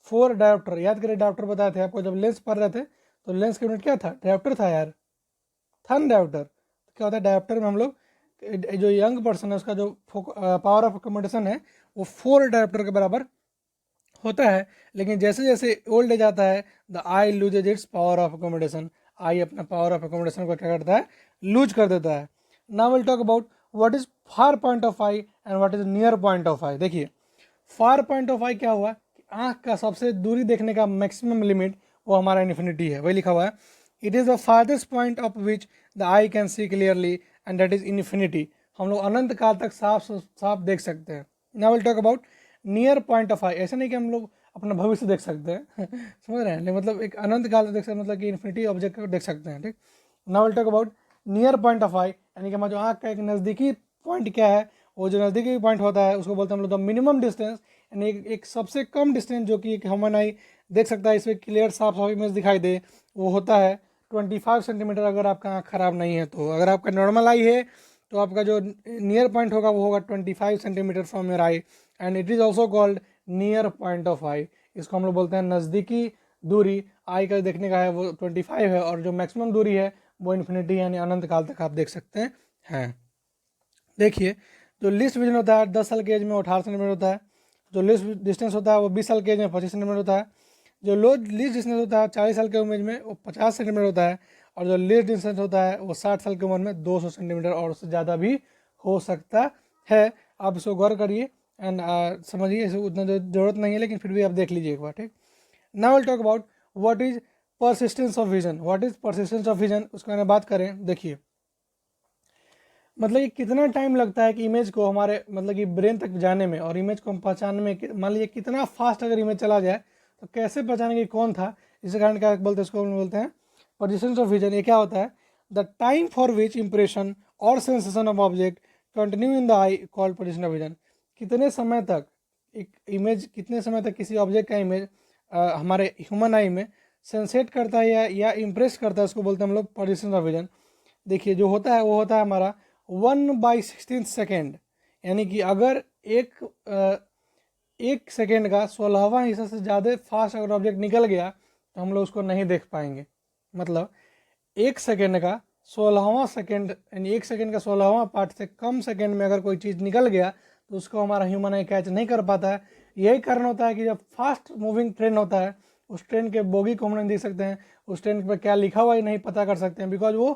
4 डायोप्टर। याद करिए डायोप्टर बताए थे आपको जब लेंस पढ़ रहे थे, तो लेंस का यूनिट क्या था? डायोप्टर था यार, था ना डायोप्टर। क्या होता है डायोप्टर में? हम लोग जो यंग पर्सन है उसका जो पावर ऑफ अकोमोडेशन है वो 4 डायोप्टर के बराबर होता है। लेकिन जैसे जैसे ओल्ड एज आता है the eye loses its power of accommodation. Eye अपना पावर ऑफ अकोमोडेशन को क्या करता है? लूज कर देता है। Now will talk about what is far point of eye and what is near point of eye. देखिए फार पॉइंट ऑफ आई क्या हुआ? आँख का सबसे दूरी देखने का मैक्सिमम लिमिट वो हमारा इन्फिनिटी है, वही लिखा हुआ है। It is the farthest point of which the I can see clearly and that is infinity. हम लोग अनंत काल तक साफ साफ देख सकते हैं। Now will talk about near point of eye. ऐसा नहीं कि हम लोग अपना भविष्य देख सकते हैं समझ रहे हैं, मतलब एक अनंत काल तक देख सकते हैं, मतलब कि इन्फिनिटी ऑब्जेक्ट को देख सकते हैं। ठीक, now will talk about near point of eye, यानी कि हमारा जो आँख का एक नज़दीकी पॉइंट क्या है, वो जो नज़दीकी पॉइंट होता है उसको बोलते हैं हम लोग द मिनिमम डिस्टेंस। यानी एक सबसे कम डिस्टेंस जो कि एक ह्यूमन आई देख सकता है, इसमें क्लियर साफ साफ इमेज दिखाई दे, वो होता है 25 सेंटीमीटर। अगर आपका आँख खराब नहीं है तो, अगर आपका नॉर्मल आई है तो आपका जो नियर पॉइंट होगा वो होगा 25 centimetre from your eye, and it is also called near point of eye. इसको हम लोग बोलते हैं नज़दीकी दूरी आई का देखने का है वो 25 है, और जो मैक्सिमम दूरी है वो इन्फिनिटी यानी अनंत काल तक आप देख सकते हैं। देखिए जो लिस्ट विजन होता है 10 साल के एज में 18 सेंटीमीटर होता है। जो लिस्ट डिस्टेंस होता है वो 20 साल के एज में 25 सेंटीमीटर होता है। जो लो लीस्ट डिस्टेंस होता है 40 साल के उम्र में वो 50 सेंटीमीटर होता है। और जो लीस्ट डिस्टेंस होता है वो 60 साल की उम्र में 200 सेंटीमीटर और उससे ज़्यादा भी हो सकता है। आप इसको गौर करिए एंड समझिए, इसको उतना ज़रूरत नहीं है लेकिन फिर भी आप देख लीजिए एक बार। ठीक, now will talk about what is persistence of vision. What is persistence of vision, उसके बारे में बात करें। देखिए मतलब कि कितना टाइम लगता है कि इमेज को हमारे मतलब कि ब्रेन तक जाने में और इमेज को हम पहचानने में। मान लीजिए कितना फास्ट अगर इमेज चला जाए तो कैसे पहचानेंगे कौन था। इसी कारण क्या बोलते हैं, इसको बोलते हैं पोजिशन ऑफ विजन। ये क्या होता है? The time for which impression और sensation of object continue in the eye called position of vision. कितने समय तक एक इमेज, कितने समय तक किसी ऑब्जेक्ट का इमेज हमारे ह्यूमन आई में सेंसेट करता है या इम्प्रेस करता है, उसको बोलते हैं हम लोग पोजिशन ऑफ विजन। देखिए जो होता है वो होता है हमारा 1/16 सेकेंड। यानी कि अगर एक सेकेंड का 16वां हिस्सा से ज़्यादा फास्ट अगर ऑब्जेक्ट निकल गया तो हम लोग उसको नहीं देख पाएंगे। मतलब एक सेकेंड का 16वां सेकेंड, यानी एक सेकेंड का 16वां पार्ट से कम सेकेंड में अगर कोई चीज़ निकल गया तो उसको हमारा ह्यूमन आई कैच नहीं कर पाता है। यही कारण होता है कि जब फास्ट मूविंग ट्रेन होता है उस ट्रेन के बोगी को हम नहीं देख सकते हैं, उस ट्रेन पर क्या लिखा हुआ है नहीं पता कर सकते हैं, बिकॉज वो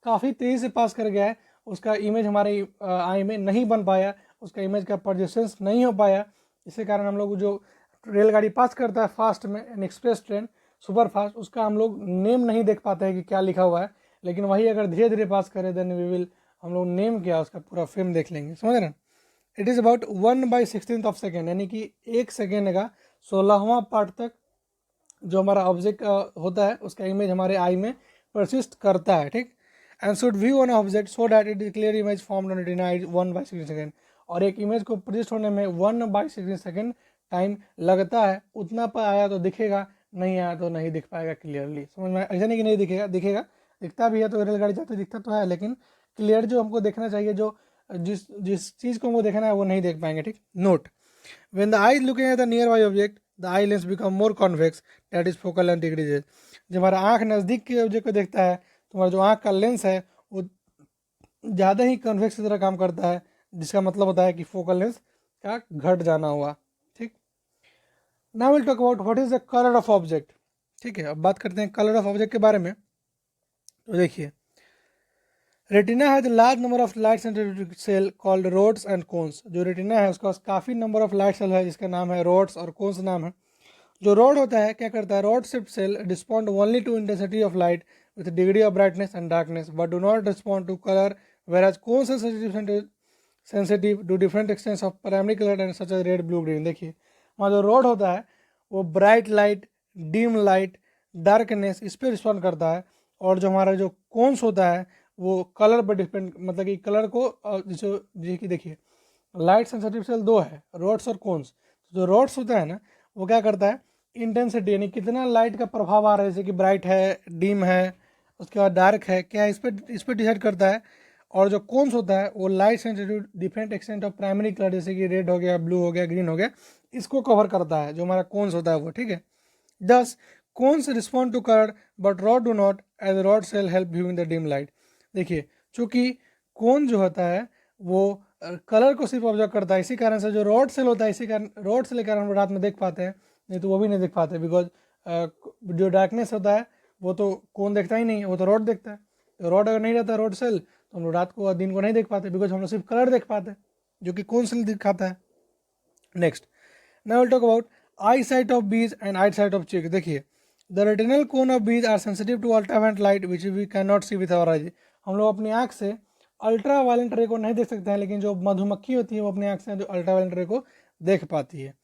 काफ़ी तेज़ी से पास कर गया है। उसका इमेज हमारे आई में नहीं बन पाया, उसका इमेज का परसिस्टेंस नहीं हो पाया। इसी कारण हम लोग जो रेलगाड़ी पास करता है फास्ट में, N express train super fast, उसका हम लोग नेम नहीं देख पाते हैं कि क्या लिखा हुआ है। लेकिन वही अगर धीरे धीरे पास करें देन वी विल, हम लोग नेम क्या उसका पूरा फ्रेम देख लेंगे। समझ रहे हैं? It is about 1/16 of second, यानी कि एक सेकेंड का 16वां पार्ट तक जो हमारा ऑब्जेक्ट होता है उसका इमेज हमारे आई में परसिस्ट करता है। ठीक, and should view on object so that it is clear image form on retina 1/16 second. और एक इमेज को प्रोड्यूस होने में 1/16 सेकेंड टाइम लगता है। उतना पर आया तो दिखेगा, नहीं आया तो नहीं दिख पाएगा क्लियरली। समझ में? ऐसा नहीं कि नहीं दिखेगा, दिखेगा, दिखता भी है तो रेलगाड़ी जाते दिखता तो है, लेकिन क्लियर जो हमको देखना चाहिए, जो जिस जिस चीज़ को हमको देखना है वो नहीं देख पाएंगे। ठीक, note when the I looking at the near by object the eye lens become more convex that is focal length decreases. जब हमारा आँख नज़दीक के ऑब्जेक्ट को देखता है तो हमारा जो आँख का लेंस है वो ज़्यादा ही कन्वेक्स की तरह काम करता है, जिसका मतलब होता है कि फोकल लेंथ का घट जाना हुआ। ठीक, now will talk about what is the colour of object. ठीक है, अब बात करते हैं कलर ऑफ ऑब्जेक्ट के बारे में। तो देखिए, retina has large number of light sensitive cell called rods and cones. जो रेटिना है उसके पास काफ़ी नंबर ऑफ लाइट सेल है जिसका नाम है रोड्स और कोन्स नाम है। जो रॉड होता है क्या करता है, rod shift cell respond only to intensity of light with degree of brightness and darkness but do not respond to colour, whereas cones are sensitive to different extents of primary color and such as red, blue, green। देखिए, वहाँ जो rod होता है वो bright light, dim light, darkness इस पर respond करता है, और जो हमारा जो कोन्स होता है वो कलर पर डिपेंड, मतलब कि कलर को जैसे कि देखिए, लाइट सेंसिटिव सेल दो है, रॉड्स और कोन्स। जो रॉड्स होता है ना वो क्या करता है, इंटेंसिटी यानी कितना लाइट का प्रभाव आ रहा है, जैसे कि ब्राइट है, डिम है, उसके बाद डार्क है, क्या इस पर डिसाइड करता है। और जो कोन्स होता है वो light sensitive different extent of primary colour, जैसे कि रेड हो गया, ब्लू हो गया, ग्रीन हो गया, इसको कवर करता है जो हमारा कोन्स होता है वो। ठीक है, thus cones respond to colour but rod do not, as rod cell help viewing the dim light. देखिए, चूंकि कोन जो होता है वो कलर को सिर्फ ऑब्जर्व करता है, इसी कारण से जो रॉड सेल होता है, इसी कारण रॉड सेल के कारण हम रात में देख पाते हैं, नहीं तो वो भी नहीं देख पाते, बिकॉज जो डार्कनेस होता है वो तो कौन देखता ही नहीं, वो तो रॉड देखता है। तो रॉड अगर नहीं रहता रॉड सेल तो हम लोग रात को और दिन को नहीं देख पाते, बिकॉज हम लोग सिर्फ कलर देख पाते हैं जो कि कौन सेल दिखाता है। Next, now will talk about eye sight of bees and eye sight of chick. देखिए, the retinal cone of bees are sensitive to ultraviolet light which we can not see with our eyes. हम लोग अपनी आँख से ultra violent रे को नहीं देख सकते हैं, लेकिन जो मधुमक्खी होती है वो अपनी आँख से जो अल्ट्रा वायलेंट रे को देख पाती है।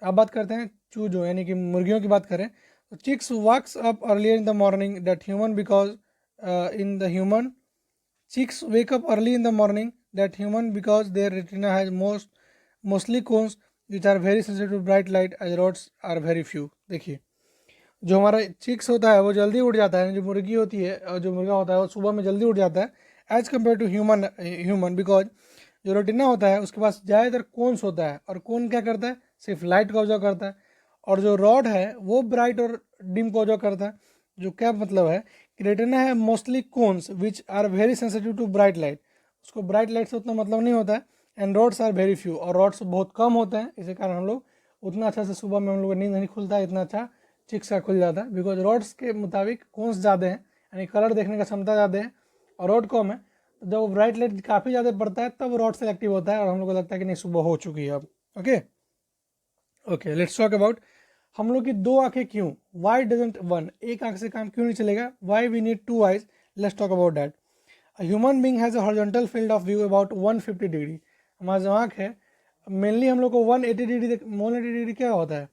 अब बात करते हैं चूजों यानी कि मुर्गियों की बात करें तो chicks wakes up early in the morning that human because in the human chicks wake up early in the morning that human because their retina has mostly cones which are very sensitive to bright light as rods are very few. देखिए, जो हमारा chicks होता है वो जल्दी उठ जाता है, जो मुर्गी होती है और जो मुर्गा होता है वो सुबह में जल्दी उठ जाता है as compare to human because जो रेटिना होता है उसके पास ज़्यादातर कोन्स होता है, और कोन क्या करता है, सिर्फ लाइट को ऑब्जर्व करता है, और जो रॉड है वो ब्राइट और डिम को ऑब्जर्व करता है। जो क्या मतलब है कि रेटिना है mostly cones which are very sensitive to bright light, उसको ब्राइट लाइट से उतना मतलब नहीं होता है, and rods are very few, और रॉड्स बहुत कम होते हैं, इसी कारण हम लोग उतना अच्छा से सुबह में हम लोग नींद नहीं खुलता है, इतना अच्छा चिक्स का खुल जाता है, बिकॉज रॉड्स के मुताबिक कोन्स ज़्यादा हैं यानी कलर देखने का क्षमता ज़्यादा है, और रॉड कम है। तो जब ब्राइट लाइट काफ़ी ज़्यादा पड़ता है तब रॉड से एक्टिव होता है, और हम लोग को लगता है कि नहीं सुबह हो चुकी है अब। Okay okay, let's talk about हम लोग की दो आंखें क्यों, वाई डजेंट वन, एक आंख से काम क्यों नहीं चलेगा, why we need two eyes. Let's talk about that. A human being has a horizontal field of view about 150 degree. हमारा जो आँख है मेनली हम लोग को 180 डिग्री 180 डिग्री क्या होता है,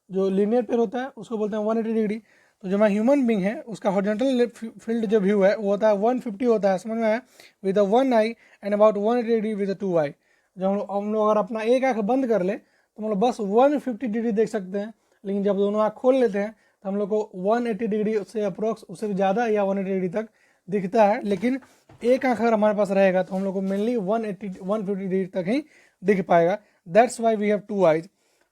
जो लीनियर पेयर होता है उसको बोलते हैं 180 डिग्री। तो जो हमारा ह्यूमन बींग है उसका हॉरिजॉन्टल फील्ड जो व्यू है वो होता है 150 होता है, समझ में आया, with one eye and about 180 degree with two eye. जब हम लोग अगर अपना एक आँख बंद कर ले तो हम लोग बस 150 डिग्री देख सकते हैं, लेकिन जब दोनों आँख खोल लेते हैं तो हम लोग को 180 डिग्री से अप्रोक्स उससे भी ज़्यादा या 180 डिग्री तक दिखता है। लेकिन एक आँख अगर हमारे पास रहेगा तो हम लोग को मेनली 150 डिग्री तक ही दिख पाएगा। That's why we have two eyes.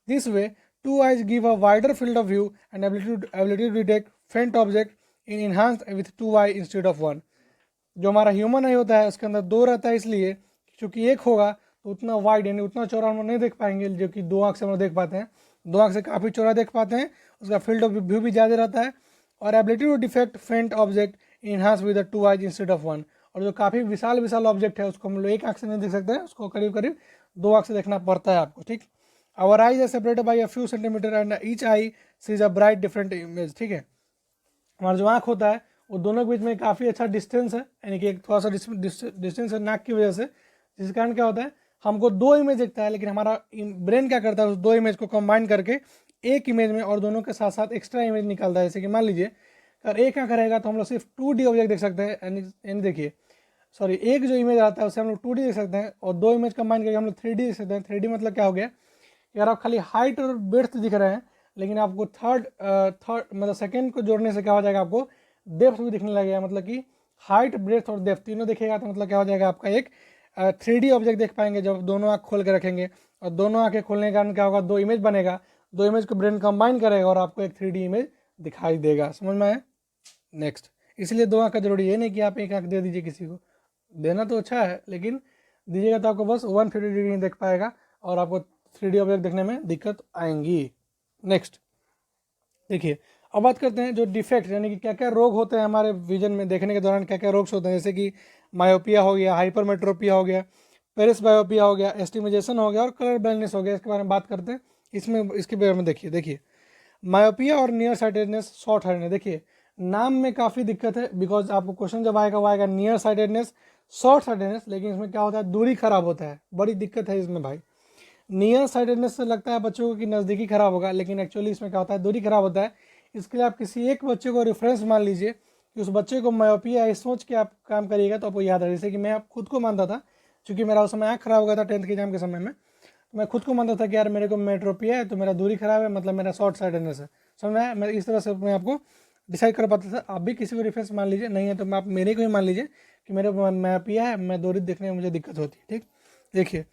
This way two eyes give a wider field of view and ability to detect faint object in enhanced with two eye instead of one। जो हमारा human आई होता है उसके अंदर दो रहता है, इसलिए क्योंकि एक होगा तो उतना वाइड यानी उतना चौड़ा हम लोग नहीं देख पाएंगे, जो कि दो आँख से हम लोग देख पाते हैं, दो आँख से काफ़ी चौड़ा देख पाते हैं, उसका फील्ड ऑफ व्यू भी ज़्यादा रहता है, और एबिलिटी टू डिफेक्ट फेंट object enhance with two eyes instead of one. और जो काफ़ी विशाल विशाल ऑब्जेक्ट है उसको हम लोग एक आँख से नहीं देख सकते हैं, उसको करीब करीब दो आँख से देखना पड़ता है आपको। ठीक, our eyes are separated by a few centimeter and each eye sees a bright different image। ठीक है, हमारा जो आँख होता है वो दोनों के बीच में काफ़ी अच्छा डिस्टेंस है, यानी कि एक थोड़ा सा डिस्टेंस है नाक की वजह से, जिस कारण क्या होता है हमको दो इमेज दिखता है, लेकिन हमारा ब्रेन क्या करता है उस दो इमेज को कंबाइन करके एक इमेज में और दोनों के साथ साथ एक्स्ट्रा इमेज निकालता है। जैसे कि मान लीजिए अगर एक आँख रहेगा तो हम लोग सिर्फ 2D ऑब्जेक्ट देख सकते हैं, यानी देखिए सॉरी एक जो इमेज आता है उससे हम लोग 2D देख सकते हैं, और दो इमेज कंबाइन करके हम लोग 3D देख सकते हैं। 3D मतलब क्या हो गया, अगर आप खाली हाइट और ब्रेड्थ दिख रहे हैं, लेकिन आपको थर्ड मतलब सेकंड को जोड़ने से क्या हो जाएगा, आपको डेप्थ भी दिखने लगेगा, मतलब कि हाइट ब्रेड्थ और डेप्थ तीनों दिखेगा, तो मतलब क्या हो जाएगा आपका एक 3D ऑब्जेक्ट देख पाएंगे जब दोनों आँख खोल के रखेंगे, और दोनों आँखें खोलने के कारण क्या होगा, दो इमेज बनेगा, दो इमेज को ब्रेन कंबाइन करेगा और आपको एक 3D इमेज दिखाई देगा। समझ में आया। नेक्स्ट, इसलिए दो आँख का जरूरी है नहीं कि आप एक आँख दे दीजिए किसी को, देना तो अच्छा है लेकिन दीजिएगा तो आपको बस 150 डिग्री नहीं देख पाएगा और आपको 3D ऑब्जेक्ट देखने में दिक्कत आएंगी। नेक्स्ट देखिए, अब बात करते हैं जो डिफेक्ट यानी कि क्या क्या रोग होते हैं हमारे विजन में देखने के दौरान, क्या क्या रोग होते हैं, जैसे कि मायोपिया हो गया, हाइपरमेट्रोपिया हो गया, पेरिस बायोपिया हो गया, एस्टिमिजेशन हो गया और कलर ब्लाइंडनेस हो गया। इसके बारे में बात करते हैं। इसमें इसके बारे में देखिए मायोपिया और नियर साइटेडनेस, शॉर्ट हाइटेडनेस। देखिए नाम में काफ़ी दिक्कत है, बिकॉज आपको क्वेश्चन जब आएगा वो आएगा नियर साइटेडनेस, शॉर्ट साइटेडनेस, लेकिन इसमें क्या होता है, दूरी खराब होता है, बड़ी दिक्कत है इसमें भाई। नियर साइटेडनेस से लगता है बच्चों को कि नज़दीकी खराब होगा, लेकिन एक्चुअली इसमें क्या होता है, दूरी खराब होता है। इसके लिए आप किसी एक बच्चे को रेफरेंस मान लीजिए कि उस बच्चे को मायोपिया है, सोच के आप काम करिएगा तो आपको याद रहे। जैसे कि मैं आप खुद को मानता था, क्योंकि मेरा उस समय आँख खराब हो गया था 10th के एग्जाम के समय में, तो मैं खुद को मानता था कि यार मेरे को मेट्रोपिया है तो मेरा दूरी खराब है, मतलब मेरा शॉर्ट साइटेडनेस है। समझ में, मैं इस तरह से मैं आपको डिसाइड कर पाता था। आप भी किसी को रेफरेंस मान लीजिए, नहीं है तो आप मेरे को ही मान लीजिए कि मेरे मायोपिया है, मैं दूरी देखने में मुझे दिक्कत होती है। ठीक, देखिए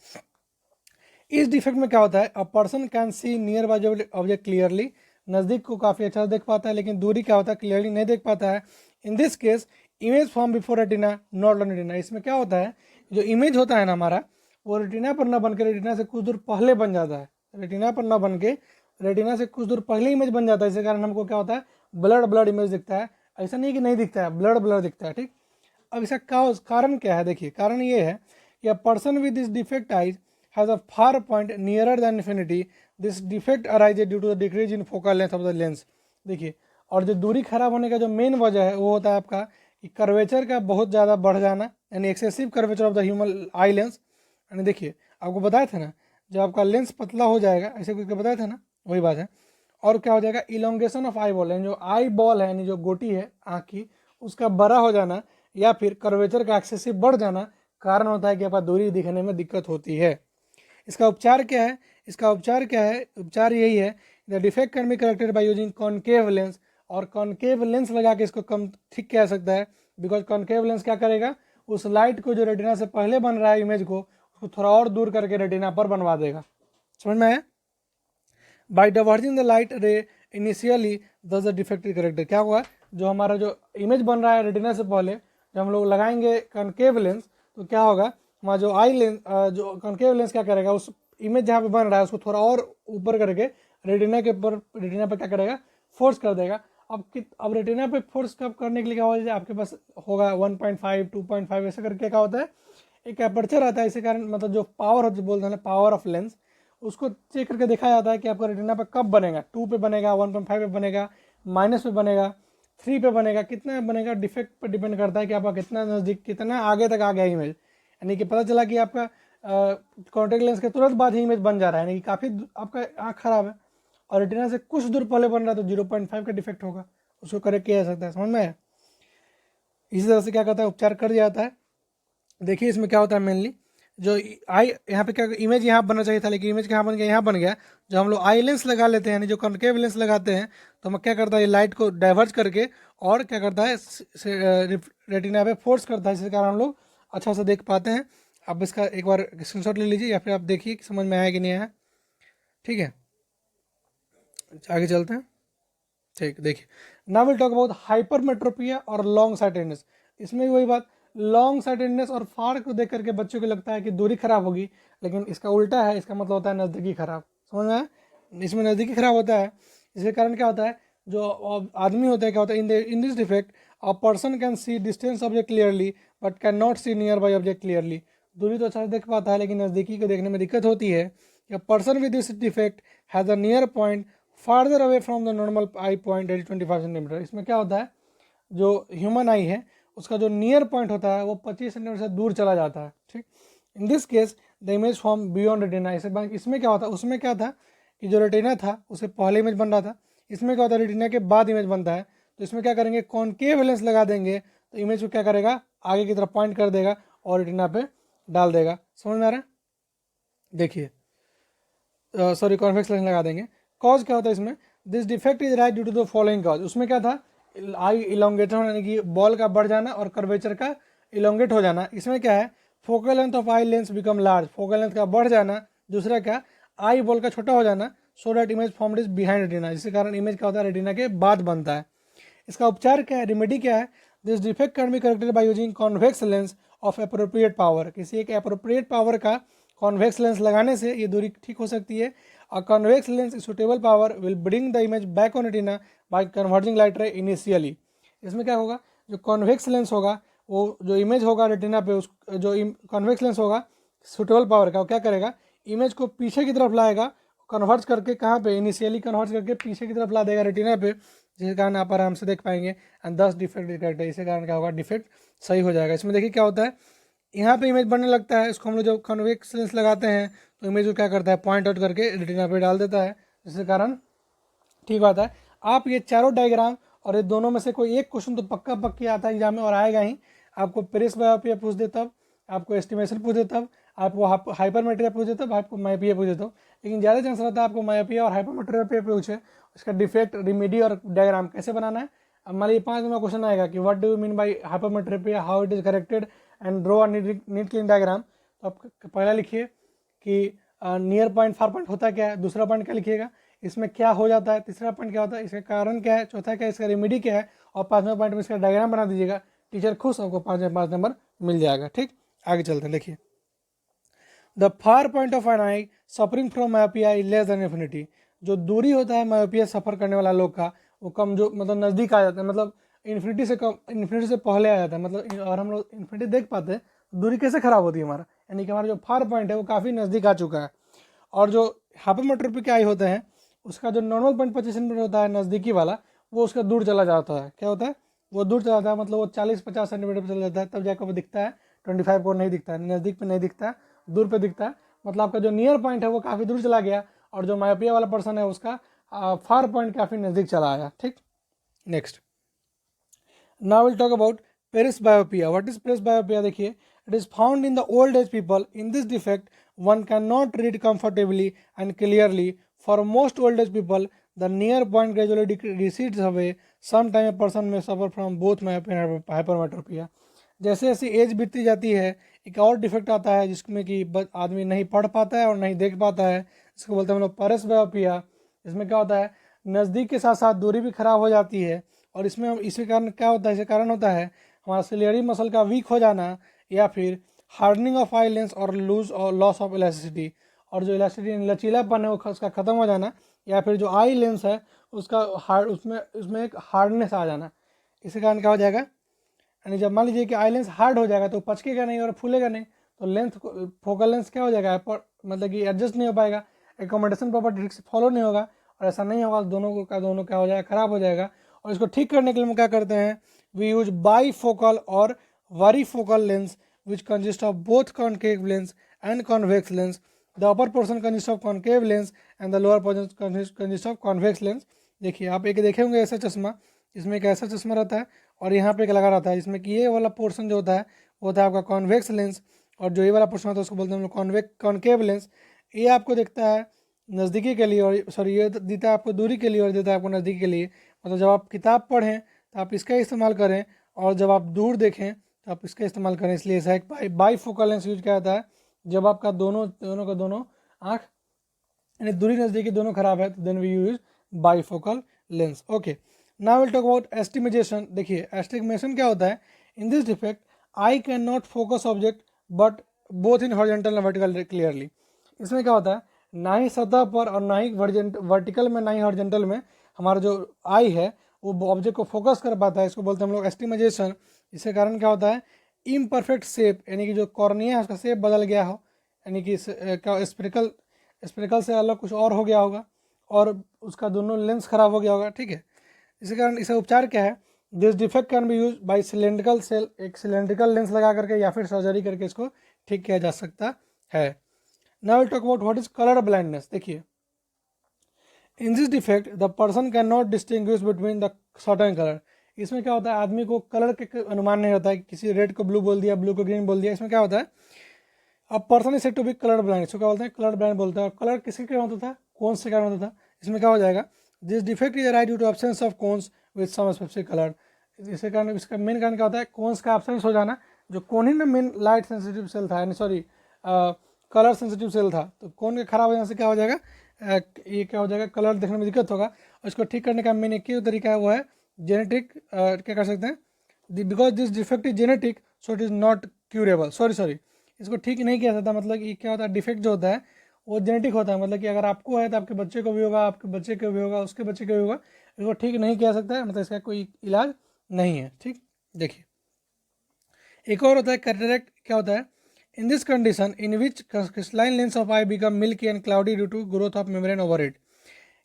इस डिफेक्ट में क्या होता है, अ person can C near by object clearly, नज़दीक को काफ़ी अच्छा देख पाता है, लेकिन दूरी क्या होता है, क्लियरली नहीं देख पाता है। In this case image form before retina not on retina. इसमें क्या होता है, जो इमेज होता है ना हमारा, वो रेटिना पर ना बन के रेटिना से कुछ दूर पहले बन जाता है। रेटिना पर ना बन के रेटिना से कुछ दूर पहले इमेज बन जाता है। इसी कारण हमको क्या होता है, ब्लड इमेज दिखता है। ऐसा नहीं कि नहीं दिखता है, ब्लड दिखता है। ठीक, अब इसका कारण क्या है, देखिए कारण ये है कि a person with this defect eyes has a far point nearer than infinity. This defect arises due to the decrease in focal length of the lens. देखिए, और जो दूरी खराब होने का जो मेन वजह है वो होता है आपका कि कर्वेचर का बहुत ज़्यादा बढ़ जाना, यानी excessive curvature of the human eye lens. यानी देखिए आपको बताया था ना, जब आपका लेंस पतला हो जाएगा, ऐसे कुछ बताया था ना, वही बात है। और क्या हो जाएगा, इलोंगेशन ऑफ आई बॉल, यानी जो आई बॉल है, यानी जो गोटी है आँख की, उसका बड़ा हो जाना या फिर कर्वेचर का एक्सेसिव बढ़ जाना कारण होता है कि आपका दूरी दिखने में दिक्कत होती है। इसका उपचार क्या है, उपचार यही है, the defect can be corrected by using concave lens. और कॉनकेव लेंस लगा के इसको कम ठीक किया सकता है, बिकॉज कॉनकेव लेंस क्या करेगा, उस लाइट को जो रेटिना से पहले बन रहा है इमेज को, उसको थोड़ा और दूर करके रेटिना पर बनवा देगा। समझ में आया, by diverging the light ray initially thus the defect corrected. क्या हुआ, जो हमारा जो इमेज बन रहा है रेटिना से पहले, जब हम लोग लगाएंगे कॉनकेव लेंस तो क्या होगा, हमारा जो आई लेंस, जो कॉनकेव लेंस क्या करेगा, उस इमेज जहाँ पे बन रहा है उसको थोड़ा और ऊपर करके रेटिना के ऊपर, रेटिना पे क्या करेगा, फोर्स कर देगा। अब रेटिना पे फोर्स कब करने के लिए क्या होगा, आपके पास होगा 1.5 2.5 ऐसा करके क्या होता है, एक एपर्चर आता है। इसी कारण मतलब जो पावर होती है, बोलते हैं पावर ऑफ लेंस, उसको चेक करके देखा जाता है कि आपका रेटिना पे कब बनेगा, 2 पे बनेगा, 1.5 पे बनेगा, माइनस पे बनेगा, 3 पे बनेगा, कितना बनेगा डिफेक्ट पर डिपेंड करता है कि आपका कितना नज़दीक, कितना आगे तक आ गया इमेज। यानी कि पता चला कि आपका कॉन्टेक्ट लेंस के तुरंत बाद ही इमेज बन जा रहा है, यानी कि काफ़ी आपका आँख खराब है और रेटिना से कुछ दूर पहले बन रहा है, तो 0.5 का डिफेक्ट होगा, उसको करेक्ट किया जा सकता है। समझ में आया, इसी तरह से क्या करता है, उपचार कर दिया जाता है। देखिए इसमें क्या होता है, मेनली जो आई यहाँ पे क्या इमेज यहाँ बनना चाहिए था, लेकिन इमेज कहाँ बन गया, यहाँ बन गया। जो हम लोग आई लेंस लगा लेते हैं, यानी जो कॉन्केव लेंस लगाते हैं, तो हम क्या करता है, ये लाइट को डाइवर्ज करके और क्या करता है, रेटिना पे फोर्स करता है, जिसके कारण हम लोग अच्छा से देख पाते हैं। आप इसका एक बार स्क्रीनशॉट ले लीजिए या फिर आप देखिए कि समझ में आया कि नहीं आया। ठीक है, आगे चलते हैं। ठीक, देखिए now will talk about hypermetropia और लॉन्ग साइटेडनेस। इसमें भी वही बात, लॉन्ग साइटेडनेस और फार को देख करके बच्चों को लगता है कि दूरी खराब होगी, लेकिन इसका उल्टा है, इसका मतलब होता है नज़दीकी खराब। समझ में आया, इसमें नज़दीकी खराब होता है। इसके कारण क्या होता है, जो आदमी होता है क्या होता है, in this defect a person can see distance object clearly but can not see nearby object clearly. दूरी तो अच्छा से देख पाता है, लेकिन नज़दीकी को देखने में दिक्कत होती है। Person with this defect has a near point farther away from the normal I point 25 centimetre. इसमें क्या होता है, जो ह्यूमन आई है उसका जो नियर पॉइंट होता है वो 25 सेंटीमीटर से दूर चला जाता है। ठीक, in this case the image form beyond retina. इसमें क्या होता है, उसमें क्या था कि जो रेटिना था उससे पहले इमेज बन रहा था, इसमें क्या होता है रेटिना के बाद इमेज बनता है। तो इसमें क्या करेंगे, कॉनकेव लेंस लगा देंगे, तो इमेज को क्या करेगा, आगे की तरफ पॉइंट कर देगा और रेटिना पे डाल देगा। समझ में आ रहा है, देखिए सॉरी कॉन्वेक्स लेंस लगा देंगे। कॉज क्या होता है इसमें, this defect is right due to the following cause. उसमें क्या था, आई इलोंगेट होना, यानी कि बॉल का बढ़ जाना और कर्वेचर का इलोंगेट हो जाना। इसमें क्या है, focal length of eye lens become large, focal length का बढ़ जाना। दूसरा क्या, आई बॉल का छोटा हो जाना, so that image formed is behind retina, जिसके कारण इमेज क्या होता है, रेटिना के बाद बनता है। इसका उपचार क्या है, रेमेडी क्या है, this defect can be corrected by using convex lens of appropriate power, किसी एक अप्रोप्रिएट पावर का कॉन्वेक्स लेंस लगाने से ये दूरी ठीक हो सकती है। A convex lens suitable power will bring the image back on retina by converging light ray initially. इसमें क्या होगा, जो कॉन्वेक्स लेंस होगा वो जो इमेज होगा रेटिना पे, उस जो कॉन्वेक्स लेंस होगा सुटेबल पावर का, वो क्या करेगा, इमेज को पीछे की तरफ लाएगा, कन्वर्ट करके कहाँ पे, इनिशियली कन्वर्ट करके पीछे की तरफ ला देगा रेटिना पे, जिसके कारण आप आराम से देख पाएंगे एंड 10 डिफेक्ट डिटेक्ट है। इसी कारण क्या होगा, डिफेक्ट सही हो जाएगा। इसमें देखिए क्या होता है, यहाँ पे इमेज बनने लगता है, इसको हम लोग जब कन्वेक्स लेंस लगाते हैं तो इमेज को क्या करता है, पॉइंट आउट करके रेटिना पे डाल देता है, जिसके कारण ठीक बात है। आप ये चारों डायग्राम और ये दोनों में से कोई एक क्वेश्चन तो पक्का पक्की आता है एग्जाम में और आएगा ही। आपको पेरिस बायोपिया पूछ दे तब, आपको एस्टिमेशन पूछ दे तब, आपको हाइपरमेट्रिया पूछ दे तब, आपको मायोपिया पूछ दे तब, लेकिन ज़्यादा चांस रहता है आपको मायोपिया और हाइपरमेट्रिया पूछे, उसका डिफेक्ट, रिमेडी और डायग्राम कैसे बनाना है। अब मान लीजिए 5 नंबर क्वेश्चन आएगा कि what do you mean by hypermetropia, how it is corrected and draw neat clean diagram. तो आप पहला लिखिए कि नियर पॉइंट फार पॉइंट होता क्या है, दूसरा पॉइंट क्या लिखिएगा, इसमें क्या हो जाता है, तीसरा पॉइंट क्या होता है, इसका कारण क्या है, चौथा क्या है, इसका रेमेडी क्या है, और 5वें पॉइंट में इसका डायग्राम बना दीजिएगा। टीचर खुश, आपको 5 में 5 नंबर मिल जाएगा। ठीक, आगे चलते हैं। देखिए, the far point of an eye suffering from myopia is less than infinity. जो दूरी होता है मायोपिया सफर करने वाला लोग का, वो कम, जो मतलब नज़दीक आ जाता है, मतलब इन्फिनिटी से कम, इन्फिनिटी से पहले आ जाता है, मतलब और हम लोग इन्फिनिटी देख पाते हैं, दूरी कैसे खराब होती है हमारा, यानी कि हमारा जो फार पॉइंट है वो काफ़ी नज़दीक आ चुका है। और जो हाइपरमेट्रोपिक आई होते हैं, उसका जो नॉर्मल पॉइंट 25 सेंटीमीटर होता है नज़दीकी वाला, वो उसका दूर चला जाता है। क्या होता है, वो दूर चला जाता है, मतलब वो 40-50 सेंटीमीटर पर चला जाता है, तब जाकर वो दिखता है। 25 को नहीं दिखता है, नज़दीक पे नहीं दिखता है, दूर पे दिखता है। मतलब आपका जो नियर पॉइंट है वो काफ़ी दूर चला गया, और जो मायोपिया वाला पर्सन है उसका फार पॉइंट काफ़ी नज़दीक चला आया। ठीक, next, now will talk about presbyopia. What is presbyopia? देखिए, it is found in the old age people. In this defect one cannot read comfortably and clearly. For most old age people, the near point gradually recedes away. Sometime a person may suffer from both myopia and hypermetropia. जैसे जैसे as बीतती जाती है, एक और defect आता है जिसमें कि आदमी नहीं पढ़ पाता है और नहीं देख पाता है, इसको बोलते हैं हम लोग पेरिस बायोपिया। इसमें क्या होता है, नज़दीक के साथ साथ दूरी भी खराब हो जाती है, और इसमें इसके कारण क्या होता है, इसके कारण होता है हमारा सिलियरी मसल का वीक हो जाना, या फिर हार्डनिंग ऑफ आई लेंस और लूज और लॉस ऑफ इलास्टिसिटी, और जो इलास्टिसिटी लचीलापन है वो उसका ख़त्म हो जाना, या फिर जो आई लेंस है उसका उसमें एक हार्डनेस आ जाना। इसके कारण क्या हो जाएगा, यानी जब मान लीजिए कि आई लेंस हार्ड हो जाएगा तो पचकेगा नहीं और फूलेगा नहीं, तो लेंथ, फोकल लेंस क्या हो जाएगा, मतलब कि एडजस्ट नहीं हो पाएगा, एकोमोडेशन प्रॉपर्टी ठीक से फॉलो नहीं होगा, और ऐसा नहीं होगा तो दोनों क्या हो जाएगा, खराब हो जाएगा। और इसको ठीक करने के लिए हम क्या करते हैं, वी यूज बाई फोकल और वारी focal lens which consist of both concave lens and convex lens. The upper portion consists of concave lens and the lower portion consists of convex lens. देखिए, आप एक देखे होंगे ऐसा चश्मा, इसमें एक ऐसा चश्मा रहता है और यहाँ पे एक लगा रहता है, जिसमें कि ये वाला पोर्शन जो होता है वो होता है आपका कॉन्वेक्स लेंस, और जो ये वाला पोर्शन होता है उसको बोलते हैं हम लोग कॉन्केव लेंस। ये आपको दिखता है नज़दीकी के लिए, और सॉरी ये देता है आपको दूरी के लिए और देता है आपको नज़दीकी के लिए। मतलब जब आप किताब पढ़ें तो आप इसका इस्तेमाल करें, और जब आप दूर देखें तो आप इसका इस्तेमाल करें। इसलिए ऐसा एक बाई फोकल लेंस यूज किया जाता है जब आपका दोनों आँख यानी दूरी नज़दीकी दोनों खराब है, तो then we use bifocal lens. Okay, now will talk about estimation. देखिए, एस्टिमेशन क्या होता है, in this defect eye can not focus object but both in horizontal and vertical clearly. इसमें क्या होता है, ना ही सतह पर और ना ही वर्टिकल में ना ही हॉरिजॉन्टल में हमारा जो आई है वो ऑब्जेक्ट को फोकस कर पाता है, इसको बोलते हैं हम लोग एस्टिमेशन। इसके कारण क्या होता है, इम्परफेक्ट शेप, यानी कि जो कॉर्निया है उसका शेप बदल गया हो, यानी कि क्या स्पेरिकल से अलग कुछ और हो गया होगा, और उसका दोनों लेंस खराब हो गया होगा। ठीक है, इसी कारण इसका उपचार क्या है, this defect can be use by cylindrical cell, एक सिलेंड्रिकल लेंस लगा करके या फिर सर्जरी करके इसको ठीक किया जा सकता है। Now will talk about what is colour blindness. देखिए, in this defect the person can not distinguish between the certain colour. इसमें क्या होता है, आदमी को कलर के अनुमान नहीं होता है, किसी रेड को ब्लू बोल दिया, ब्लू को ग्रीन बोल दिया। इसमें क्या होता है, अब person is said to be colour blind, इसको क्या बोलते हैं, कलर ब्लाइंड बोलते हैं। और कलर किसके कारण होता था, कौन से कारण होता था। इसमें क्या हो जाएगा, this defect is right due to absence of cones with some specific colour. इसके कारण, इसका मेन कारण क्या होता है, कोन्स का एब्सेंस हो जाना। जो कोनिन में मेन लाइट सेंसिटिव सेल था, यानी सॉरी कलर सेंसिटिव सेल था, तो कोन के खराब हो जाने से क्या हो जाएगा, ये क्या हो जाएगा, कलर देखने में दिक्कत होगा। और इसको ठीक करने का मेन एक ही तरीका है, वो है जेनेटिक। क्या कर सकते हैं, because this defect is genetic so it is not curable, sorry इसको ठीक नहीं किया जाता, मतलब कि क्या होता है, डिफेक्ट जो होता है वो जेनेटिक होता है, मतलब कि अगर आपको है तो आपके बच्चे को भी होगा, आपके बच्चे को भी होगा, उसके बच्चे को भी होगा, इसको ठीक नहीं किया सकता है, मतलब इसका कोई इलाज नहीं है। ठीक, देखिए एक और होता है कैटरेक्ट। क्या होता है, in this condition in which crystalline lens of eye become milky and cloudy due to growth of membrane over it.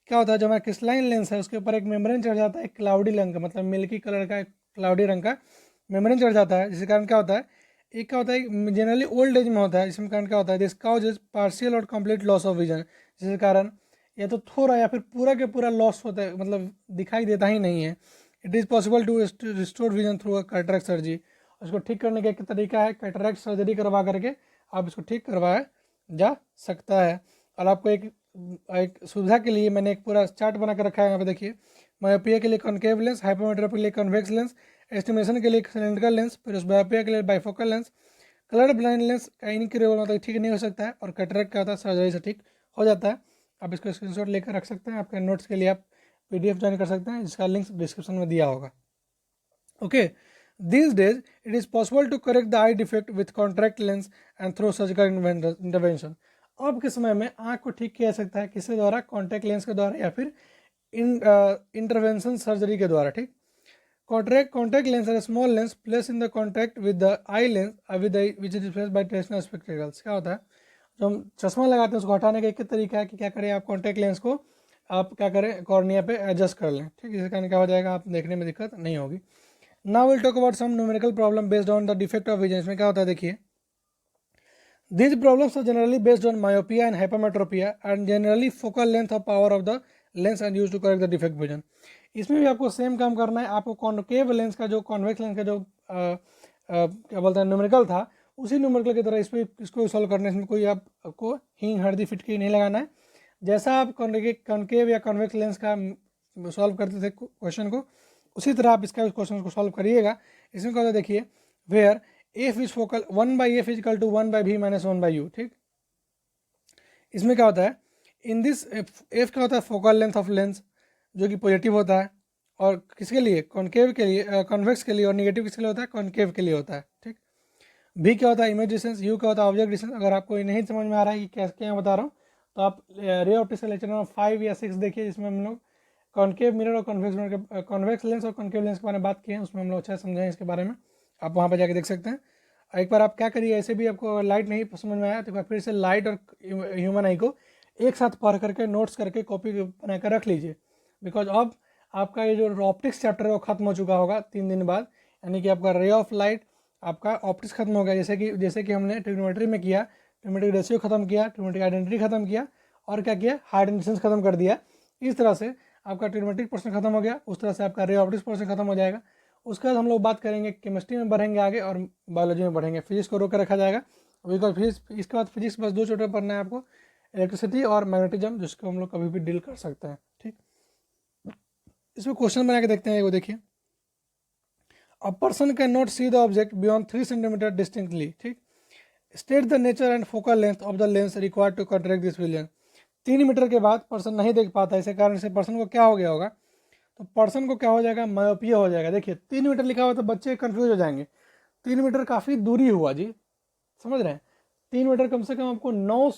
क्या होता है, जो हमारा क्रिस्टलाइन लेंस है उसके ऊपर एक मेम्ब्रेन चढ़ जाता है क्लाउडी रंग का, मतलब मिल्की कलर का क्लाउडी रंग का मेम्ब्रेन चढ़ जाता है, जिसके कारण क्या होता है, एक क्या होता है जनरली ओल्ड एज में होता है, इसमें कारण क्या होता है, दिस काउजेज पार्शियल और कंप्लीट लॉस ऑफ विजन, जिसके कारण या तो थोड़ा या फिर पूरा के पूरा लॉस होता है, मतलब दिखाई देता ही नहीं है। It is possible to restore vision through a cataract surgery. उसको ठीक करने का एक तरीका है कैटरेक्ट सर्जरी करवा करके आप इसको ठीक करवाया जा सकता है। और आपको एक सुविधा के लिए मैंने एक पूरा चार्ट बना कर रखा है, यहाँ पे देखिए, मायोपिया के लिए कॉन्केव लेंस, हाइपरमेट्रोपी के लिए कॉन्वेक्स लेंस, एस्टिमेशन के लिए सिलेंड्रिकल लेंस, फिर उस बायोपिया के लिए bifocal lens, colour blind lens का इनक्यूरेबल मतलब ठीक नहीं हो सकता है, और कैटरेक्ट का होता है सर्जरी से ठीक हो जाता है। आप इसको स्क्रीनशॉट लेकर रख सकते हैं, आपके नोट्स के लिए आप PDF ज्वाइन कर सकते हैं, जिसका लिंक डिस्क्रिप्शन में दिया होगा। Okay, these days it is possible to correct the eye defect with contact lens and through surgical intervention। अब के समय में आँख को ठीक किया जा सकता है किसके द्वारा, कॉन्टैक्ट लेंस के द्वारा या फिर इंटरवेंशन सर्जरी के द्वारा। ठीक, contact lens are a small lens placed in the contact with the eye lens which is replaced by traditional spectacles। क्या होता है, जो हम चश्मा लगाते हैं उसको हटाने का एक तरीका है कि क्या करें, आप कॉन्टैक्ट लेंस को आप क्या करें, कॉर्निया पे एडजस्ट कर लें। ठीक, इसके कारण क्या हो जाएगा, आप देखने में दिक्कत नहीं होगी। Now will talk about some numerical problem based on the defect of vision. इसमें क्या होता है, देखिए, these problems are generally based on myopia and hypermetropia and generally focal length of power of the lens and used to correct the defect vision। इसमें भी आपको same काम करना है, आपको कॉन्केव लेंस का जो कॉन्वेक्स लेंस का जो क्या बोलते हैं न्यूमेरिकल था, उसी न्यूमेरिकल की तरह इसको सॉल्व करने में कोई आपको हींग हल्दी फिटकी नहीं लगाना है। जैसा आप कॉन्केव या कॉन्वेक्स लेंस का सॉल्व करते थे क्वेश्चन को, उसी तरह आप इसका क्वेश्चन को सॉल्व करिएगा। इसमें क्या होता है, देखिए, where F is focal 1/f is equal to 1/v minus 1/u। ठीक, इसमें क्या होता है, इन दिस एफ क्या होता है, फोकल लेंथ ऑफ लेंस जो कि पॉजिटिव होता है, और किसके लिए, कॉन्केव के लिए, कॉन्वेक्स के लिए, और निगेटिव किसके लिए होता है, कॉन्केव के लिए होता है। ठीक, भी क्या होता है, इमेज डिस्टेंस, यू क्या होता है, ऑब्जेक्ट डिस्टेंस। अगर आपको नहीं समझ में आ रहा है कि क्या बता रहा हूँ, तो आप रे ऑप्टिक्स का लेक्चर नंबर 5 या 6 देखिए, जिसमें हम लोग कॉन्केव मिरर और कॉन्वेक्स मिरर के कॉन्वेक्स लेंस और कॉन्केव लेंस के बारे में बात किए हैं, उसमें हम लोग अच्छा समझाएं इसके बारे में, आप वहाँ पर जाके देख सकते हैं। एक बार आप क्या करिए, ऐसे भी आपको लाइट नहीं समझ में आया तो एक बार फिर से लाइट और ह्यूमन आई को एक साथ पढ़ करके नोट्स करके कॉपी बनाकर रख लीजिए, बिकॉज अब आपका ये जो ऑप्टिक्स चैप्टर है वो खत्म हो चुका होगा 3 दिन बाद, यानी कि आपका रे ऑफ लाइट आपका ऑप्टिक्स खत्म हो गया, जैसे कि हमने ट्रिग्नोमेट्री में किया, ट्रिग्नोमेट्रिक रेशियो खत्म किया, ट्रिग्नोमेट्रिक आइडेंटिटी खत्म किया, और क्या किया, हाइट एंड डिस्टेंस खत्म कर दिया। इस तरह से आपका ट्रिग्नोमेट्रिक पोर्शन खत्म हो गया, उस तरह से आपका रे ऑप्टिक्स पोर्शन खत्म हो जाएगा। उसके बाद हम लोग बात करेंगे केमिस्ट्री में बढ़ेंगे आगे, और बायोलॉजी में बढ़ेंगे, फिजिक्स को रोक कर रखा जाएगा बिकॉज फिजिक्स, इसके बाद फिजिक्स बस 2 चैप्टर पढ़ना है आपको, इलेक्ट्रिसिटी और मैग्नेटिज्म, जिसको हम लोग कभी भी डील कर सकते हैं। ठीक, इसमें क्वेश्चन बना के देखते हैं, वो देखिए, a person can not see the object beyond 3 centimetre distinctly. ठीक, state the nature and focal length of the lens required to contract this vision. 3 metre के बाद पर्सन नहीं देख पाता, इसे कारण से पर्सन को क्या हो गया होगा, तो पर्सन को क्या हो जाएगा, मायोपिया हो जाएगा। देखिए 3 मीटर लिखा हुआ तो बच्चे कंफ्यूज हो जाएंगे, 3 मीटर काफ़ी दूरी हुआ जी, समझ रहे हैं, 3 मीटर कम से कम आपको 9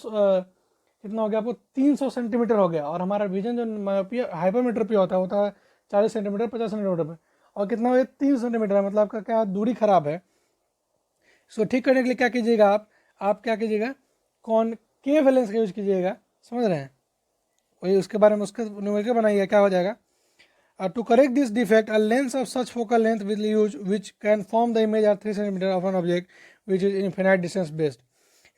कितना हो गया, आपको 300 सेंटीमीटर हो गया, और हमारा विजन जो मायोपिया हाइपरमेट्रोपी होता है 40 सेंटीमीटर 50 सेंटीमीटर पे, और कितना हो गया 3 सेंटीमीटर, मतलब आपका क्या दूरी खराब है। इसको ठीक करने के लिए क्या कीजिएगा, आप क्या कीजिएगा, कॉनकेव लेंस का यूज कीजिएगा, समझ रहे हैं, वही उसके बारे में उसका न्यूमेरिकल बनाइए, क्या हो जाएगा, to correct this defect, a lens of such focal length will use which can form the image at 3 cm of an object which is infinite distance based।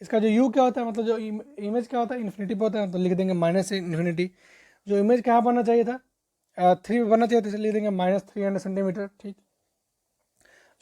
इसका जो u क्या होता है, मतलब जो इमेज क्या होता है, इन्फिनिटी पे होता है, तो लिख देंगे माइनस इन्फिनिटी। जो इमेज कहाँ बनना चाहिए था, 3 बनना चाहिए था, लिख देंगे -300 सेंटीमीटर। ठीक,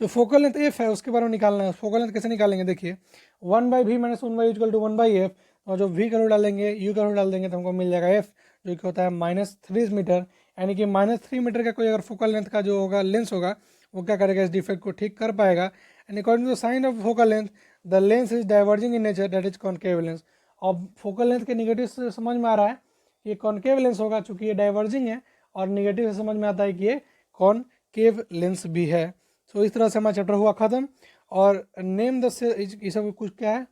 जो फोकल लेंथ एफ है उसके बारे में निकालना है। फोकल लेंथ कैसे निकालेंगे, देखिए 1/v minus 1/u equal to 1/f, और जो v का वैल्यू डालेंगे, u का वैल्यू डाल देंगे, तो हमको मिल जाएगा f, जो कि होता है -3 मीटर, यानी कि -3 मीटर का कोई अगर फोकल लेंथ का जो होगा लेंस होगा, वो क्या करेगा, इस डिफेक्ट को ठीक कर पाएगा। And according to the sign of focal length, the lens is diverging in nature, that is concave lens. अब फोकल लेंथ के निगेटिव से समझ में आ रहा है कि ये कॉनकेव लेंस होगा, चूंकि ये डाइवर्जिंग है, और निगेटिव से समझ में आता है कि ये कॉनकेव लेंस भी है। सो इस तरह से हमारा चैप्टर हुआ खत्म। और नेम द ये सब कुछ क्या है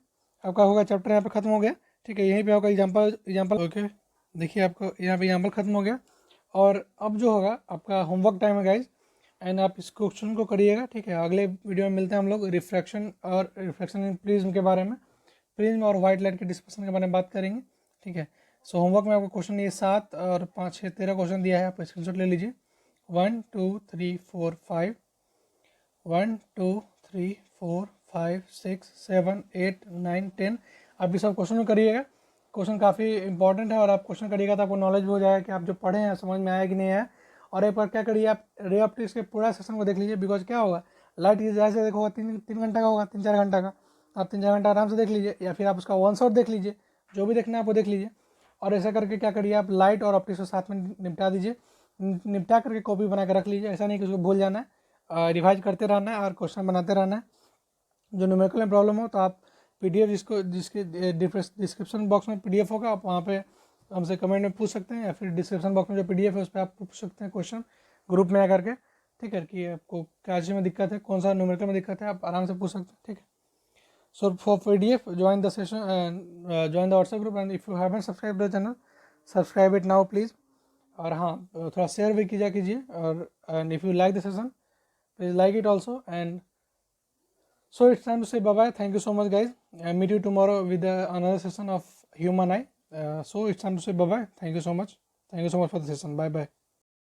आपका होगा, चैप्टर यहाँ पे खत्म हो गया, ठीक है। यहीं पे आपका एग्जाम्पल ओके, देखिए आपको यहाँ पे एग्जाम्पल खत्म हो गया। और अब जो होगा आपका होमवर्क टाइम है गाइज, एंड आप इस क्वेश्चन को करिएगा, ठीक है। अगले वीडियो में मिलते हैं हम लोग रिफ्रैक्शन और रिफ्लेक्शन इन प्रिज्म के बारे में, प्रिज्म और वाइट लाइट के डिस्कशन के बारे में बात करेंगे, ठीक है। सो होमवर्क में आपको क्वेश्चन ये 7 और 5 6 13 क्वेश्चन दिया है, आप स्क्रीनशॉट ले लीजिए। 1 2 3 4 5 1 2 3 4 5 6 7 8 9 10 आप भी सब क्वेश्चन करिएगा। क्वेश्चन काफ़ी इंपॉर्टेंट है और आप क्वेश्चन करिएगा तो आपको नॉलेज भी हो जाएगा कि आप जो पढ़े हैं समझ में आया कि नहीं आया। और एक बार क्या करिए, आप रे ऑप्टिक्स के पूरा सेशन को देख लीजिए, बिकॉज क्या होगा, लाइट की जैसे देखोगा 3 घंटा का होगा, 3 4 घंटा का, आप 3 4 घंटा आराम से देख लीजिए, या फिर आप उसका वन शॉट देख लीजिए, जो भी देखना है आपको देख लीजिए। और ऐसा करके क्या करिए, आप लाइट और ऑप्टिक्स को साथ में निपटा दीजिए, निपटा करके कॉपी बना के रख लीजिए। ऐसा नहीं कि उसको भूल जाना है, रिवाइज करते रहना है और क्वेश्चन बनाते रहना है। जो न्यूमेरिकल में प्रॉब्लम हो तो आप PDF जिसके डिस्क्रिप्शन बॉक्स में PDF होगा, आप वहाँ पे हमसे कमेंट में पूछ सकते हैं, या फिर डिस्क्रिप्शन बॉक्स में जो PDF है उस पर आप पूछ सकते हैं क्वेश्चन ग्रुप में आकर के, ठीक है, कि आपको क्या चीज़ में दिक्कत है, कौन सा न्यूमेरिकल में दिक्कत है, आप आराम से पूछ सकते हैं, ठीक है। So for PDF join the session and join the WhatsApp group, and if you haven't subscribe the channel subscribe it now please. और हाँ, थोड़ा शेयर भी कीजिए, और and if you like the session please like it also. And so it's time to say bye bye. Thank you so much, guys. I'll meet you tomorrow with another session of human eye. So it's time to say bye bye. Thank you so much. Thank you so much for the session. Bye bye.